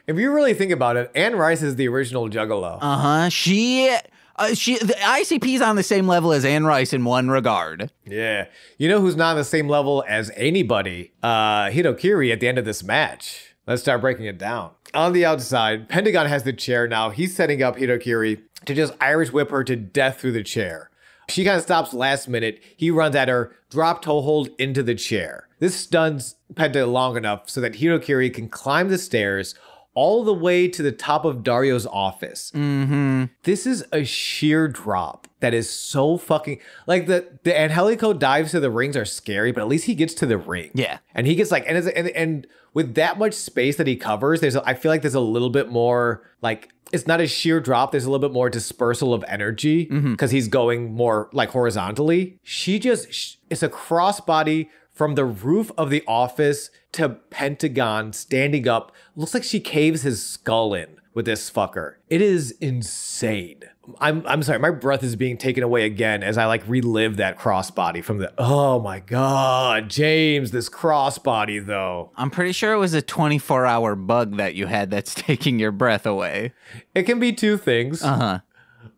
If you really think about it, Anne Rice is the original Juggalo. The ICP's on the same level as Anne Rice in one regard. Yeah. You know who's not on the same level as anybody? Hitokiri at the end of this match. Let's start breaking it down. On the outside, Pentagon has the chair now. He's setting up Hitokiri to just Irish whip her to death through the chair. She kind of stops last minute. He runs at her, drop toe hold into the chair. This stuns Penta long enough so that Hitokiri can climb the stairs, all the way to the top of Dario's office. This is a sheer drop that is so fucking like the Angelico dives to the rings are scary, but at least he gets to the ring. Yeah. And he gets like and with that much space that he covers, I feel like there's a little bit more like it's not a sheer drop. There's a little bit more dispersal of energy because he's going more like horizontally. It's a crossbody from the roof of the office to Pentagon standing up. Looks like she caves his skull in with this fucker. It is insane. I'm sorry, my breath is being taken away again as I like relive that crossbody from oh my God, James, this crossbody though. I'm pretty sure it was a 24-hour bug that you had that's taking your breath away. It can be two things.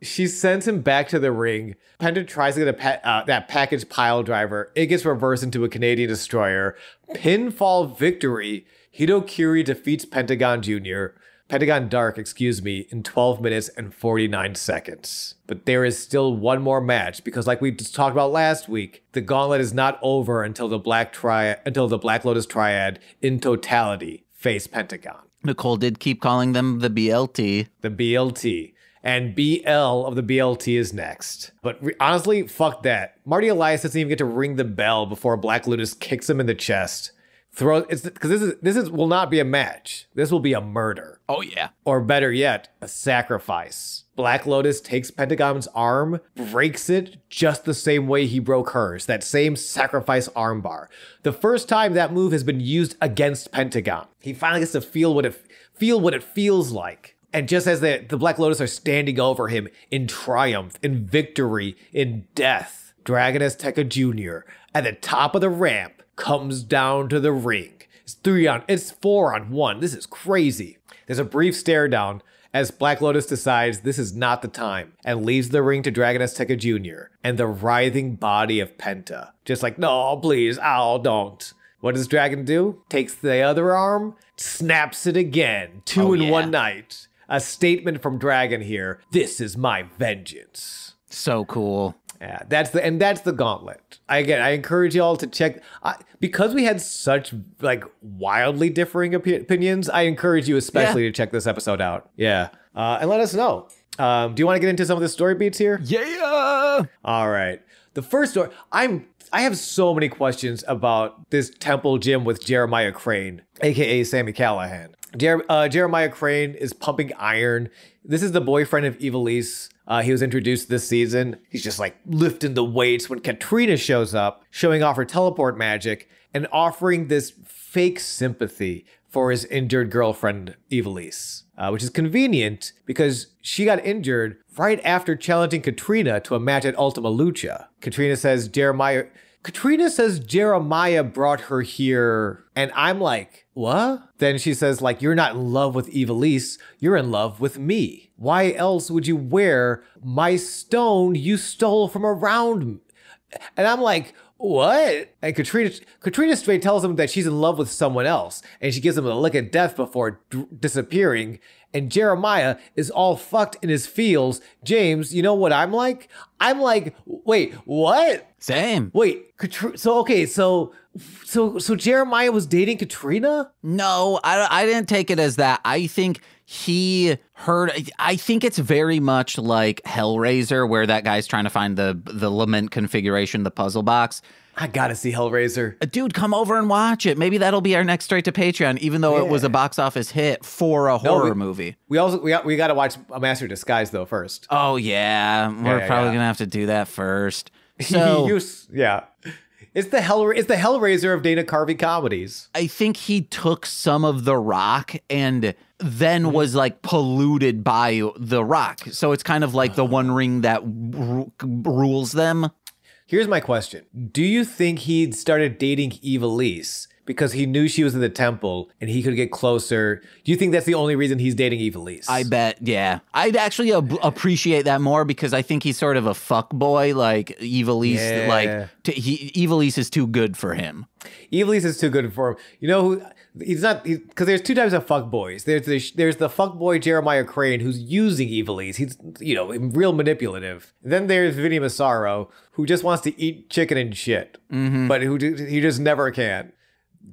She sends him back to the ring. Penta tries to get that package pile driver. It gets reversed into a Canadian destroyer. Pinfall victory. Hidokuri defeats Pentagon Dark, in 12 minutes and 49 seconds. But there is still one more match because like we just talked about last week, the gauntlet is not over until the Black Lotus Triad in totality face Pentagon. Nicole did keep calling them the BLT. The BLT. And BL of the BLT is next. But honestly, fuck that. Marty Elias doesn't even get to ring the bell before Black Lotus kicks him in the chest. Because this will not be a match. This will be a murder. Oh, yeah. Or better yet, a sacrifice. Black Lotus takes Pentagon's arm, breaks it just the same way he broke hers. That same sacrifice armbar. The first time that move has been used against Pentagon. He finally gets to feel what it feels like. And just as the Black Lotus are standing over him in triumph, in victory, in death, Dragon Azteca Jr. at the top of the ramp comes down to the ring. It's 4-on-1. This is crazy. There's a brief stare down as Black Lotus decides this is not the time and leaves the ring to Dragon Azteca Jr. and the writhing body of Penta. Just like, no, please, don't. What does Dragon do? Takes the other arm, snaps it again. Two in one night. A statement from Dragon here. This is my vengeance. So cool. Yeah, that's the gauntlet. I encourage you all to check because we had such like wildly differing opinions. I encourage you especially to check this episode out. Yeah, and let us know. Do you want to get into some of the story beats here? Yeah. All right. The first story. I have so many questions about this temple gym with Jeremiah Crane, aka Sammy Callahan. Jeremiah Crane is pumping iron. This is the boyfriend of Ivelisse. He was introduced this season. He's just like lifting the weights when Katrina shows up, showing off her teleport magic and offering this fake sympathy for his injured girlfriend, Ivelisse, which is convenient because she got injured right after challenging Katrina to a match at Ultima Lucha. Katrina says Jeremiah brought her here, and I'm like, what? Then she says, like, you're not in love with Ivelisse, you're in love with me. Why else would you wear my stone you stole from around me? And I'm like, what? And Katrina straight tells him that she's in love with someone else, and she gives him a lick of death before disappearing. And Jeremiah is all fucked in his feels. James, you know what I'm like? I'm like, wait, what? Same. Wait, so Jeremiah was dating Katrina? No, I didn't take it as that. I think I think it's very much like Hellraiser, where that guy's trying to find the lament configuration, the puzzle box. I gotta see Hellraiser. Dude, come over and watch it. Maybe that'll be our next straight to Patreon, even though it was a box office hit for a horror movie. We gotta watch A Master of Disguise though first. Oh yeah, we're probably gonna have to do that first. So It's the Hellraiser of Dana Carvey comedies. I think he took some of The Rock and then was like polluted by The Rock. So it's kind of like the One Ring that rules them. Here's my question. Do you think he'd started dating Ivelisse because he knew she was in the temple and he could get closer? Do you think that's the only reason he's dating Ivelisse? I bet, yeah. I'd actually appreciate that more because I think he's sort of a fuck boy, like Ivelisse. Yeah. Ivelisse is too good for him. Ivelisse is too good for him. You know who? He's not, because there's two types of fuck boys. There's the fuck boy Jeremiah Crane who's using Ivelisse. He's real manipulative. And then there's Vinny Massaro who just wants to eat chicken and shit, but he just never can.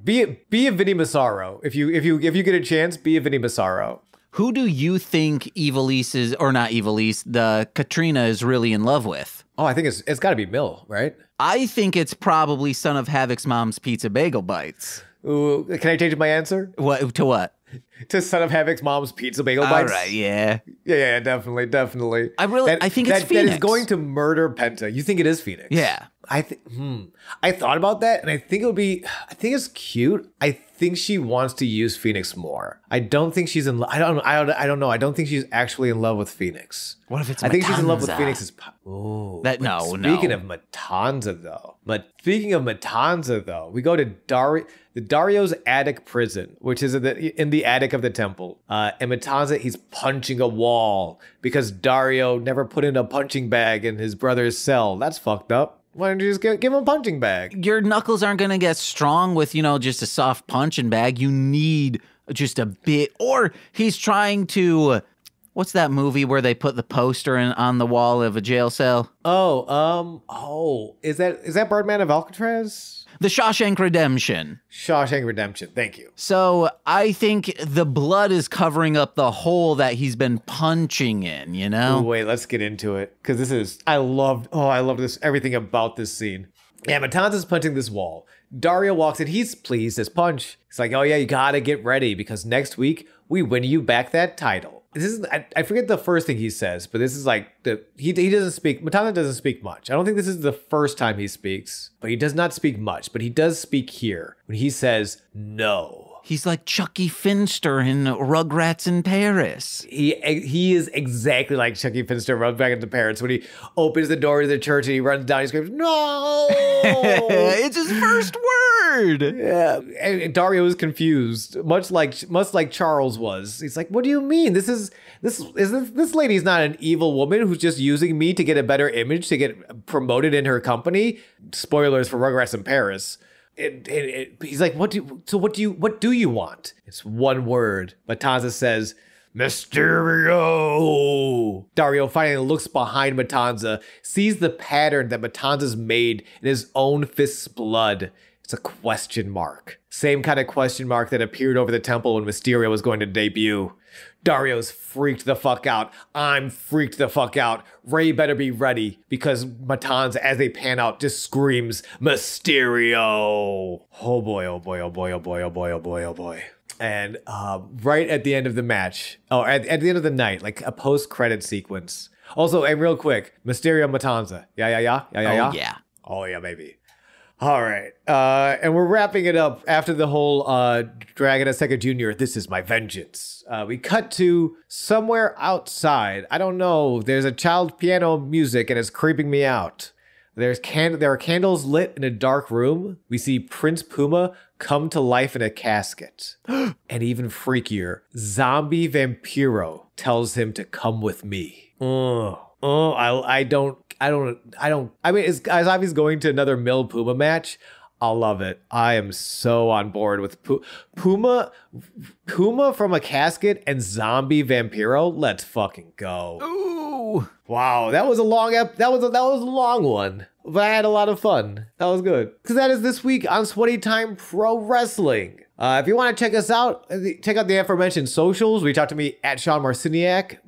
Be a Vinny Massaro. If you get a chance, be a Vinny Massaro. Who do you think Evilise is, or not Evilise, the Katrina is really in love with? Oh, I think it's got to be Mill, right? I think it's probably Son of Havoc's mom's pizza bagel bites. Ooh, can I change my answer? What to what? To Son of Havoc's mom's pizza bagel bites. All right, yeah. Yeah, definitely. I think it's Phoenix. That is going to murder Penta. You think it is Phoenix? Yeah. I thought about that, and I think it's cute. I think she wants to use Phoenix more. I don't think she's in love. I don't know. I don't think she's actually in love with Phoenix. What if it's I think she's in love with Matanza? Phoenix's Speaking of Matanza, though, we go to Dario's attic prison, which is in the attic of the temple. And Matanza, he's punching a wall because Dario never put in a punching bag in his brother's cell. That's fucked up. Why don't you just give him a punching bag? Your knuckles aren't going to get strong with, just a soft punching bag. You need just a bit. Or he's trying to... What's that movie where they put the poster on the wall of a jail cell? Is that Birdman of Alcatraz? The Shawshank Redemption. Shawshank Redemption, thank you. So I think the blood is covering up the hole that he's been punching in, Ooh, wait, let's get into it. Because I love this, everything about this scene. Yeah, Matanza's punching this wall. Dario walks in, he's pleased as punch. He's like, oh yeah, you gotta get ready because next week we win you back that title. I forget the first thing he says, but this is like he doesn't speak. Matanza doesn't speak much. I don't think this is the first time he speaks, but he does not speak much. But he does speak here when he says no. He's like Chuckie Finster in Rugrats in Paris. He is exactly like Chuckie Finster runs back into Paris when he opens the door to the church and he runs down. He screams, "No!" It's his first word. Yeah, and Dario is confused, much like Charles was. He's like, "What do you mean? This lady's not an evil woman who's just using me to get a better image to get promoted in her company." Spoilers for Rugrats in Paris. He's like, what do you want? It's one word. Matanza says, Mysterio. Dario finally looks behind Matanza, sees the pattern that Matanza's made in his own fist's blood. It's a question mark. Same kind of question mark that appeared over the temple when Mysterio was going to debut. Dario's freaked the fuck out. I'm freaked the fuck out. Ray better be ready because Matanza, as they pan out, just screams, Mysterio. Oh boy, oh boy, oh boy, oh boy, oh boy, oh boy, oh boy. And right at the end of the match, at the end of the night, like a post-credit sequence. Also, and real quick, Mysterio Matanza. Yeah. Oh yeah, baby. All right. And we're wrapping it up after the whole Dragon Azteca Jr., this is my vengeance. We cut to somewhere outside. I don't know. There's a child piano music and it's creeping me out. There are candles lit in a dark room. We see Prince Puma come to life in a casket. And even freakier, Zombie Vampiro tells him to come with me. I mean, as Zombie's going to another Mill Puma match, I'll love it. I am so on board with Puma from a casket and Zombie Vampiro. Let's fucking go. Ooh. Wow, that was a long that was a long one, but I had a lot of fun. That was good. Because that is this week on Sweaty Time Pro Wrestling. If you want to check us out, check out the aforementioned socials. Reach out to me at Sean Marciniak.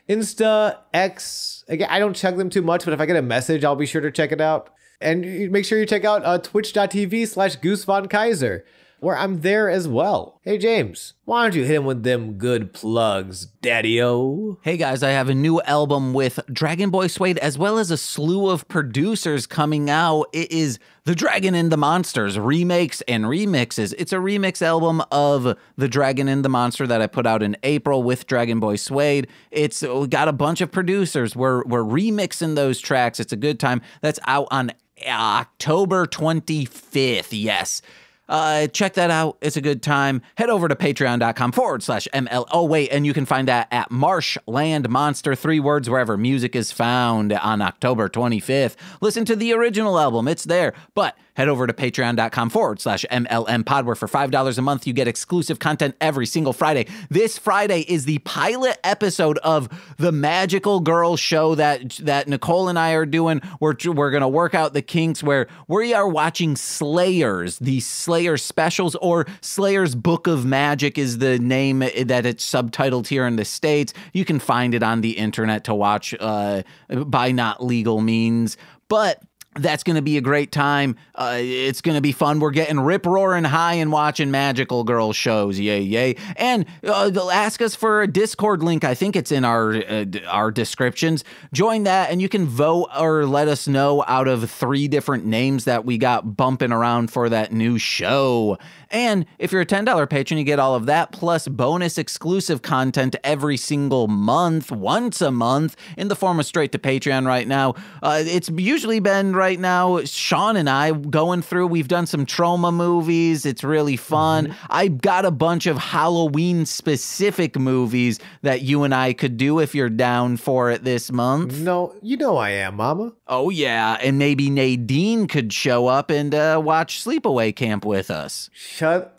Insta, X. Again, I don't check them too much, but if I get a message, I'll be sure to check it out. And make sure you check out twitch.tv/Goose Von Kaiser, where I'm there as well. Hey, James, why don't you hit him with them good plugs, daddy-o? Hey, guys, I have a new album with Dragon Boy Suede, as well as a slew of producers coming out. It is The Dragon and the Monsters, remakes and remixes. It's a remix album of The Dragon and the Monster that I put out in April with Dragon Boy Suede. It's got a bunch of producers. We're remixing those tracks. It's a good time. That's out on October 25th. Yes. Check that out. It's a good time. Head over to patreon.com/ML. Oh, wait, and you can find that at Marshland Monster, 3 words, wherever music is found on October 25th. Listen to the original album. It's there. But head over to patreon.com/MLMpod, where for $5 a month, you get exclusive content every single Friday. This Friday is the pilot episode of the Magical Girls show that Nicole and I are doing. We're going to work out the kinks where we are watching Slayers, the Slayer specials, or Slayer's Book of Magic is the name that it's subtitled here in the States. You can find it on the internet to watch by not legal means, but that's going to be a great time. It's going to be fun. We're getting rip-roaring high and watching Magical Girl shows. Yay, yay. And ask us for a Discord link. I think it's in our descriptions. Join that, and you can vote or let us know out of 3 different names that we got bumping around for that new show. And if you're a $10 patron, you get all of that, plus bonus exclusive content every single month, once a month, in the form of straight to Patreon right now. It's usually been right now, Sean and I going through, we've done some trauma movies. It's really fun. I got a bunch of Halloween specific movies that you and I could do if you're down for it this month. No, you know I am, Mama. Oh, yeah. And maybe Nadine could show up and watch Sleepaway Camp with us. Shut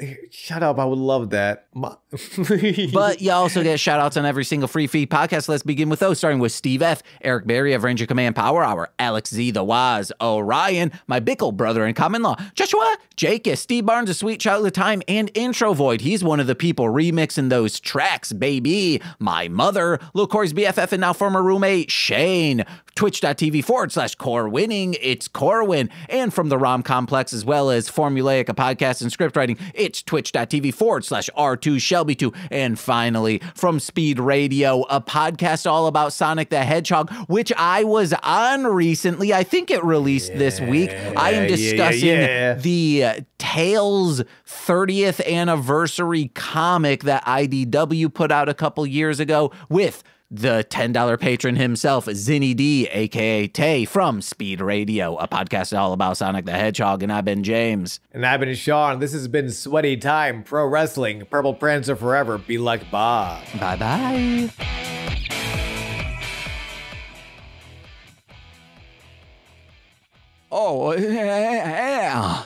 up. I would love that. But you also get shout outs on every single free feed podcast. Let's begin with those, starting with Steve F., Eric Berry of Ranger Command Power Hour, Alex Z. The Waz, Orion, my Bickle brother in common law, Joshua, Jake, Steve Barnes, A Sweet Child of Time, and Intro Void. He's one of the people remixing those tracks, baby. My mother, Lil Corey's BFF and now former roommate, Shane. Twitch.tv/Core Winning, it's Corwin. And from the ROM Complex, as well as Formulaic, a podcast and script writing, it's twitch.tv/R2Shelby2. And finally, from Speed Radio, a podcast all about Sonic the Hedgehog, which I was on recently. I think it released this week. I am discussing the Tails 30th anniversary comic that IDW put out a couple years ago with the $10 patron himself, Zinny D, a.k.a. Tay, from Speed Radio, a podcast all about Sonic the Hedgehog. And I've been James. And I've been Sean. This has been Sweaty Time, Pro Wrestling, Purple Prancer Forever, be like Bob. Bye-bye. Oh, yeah.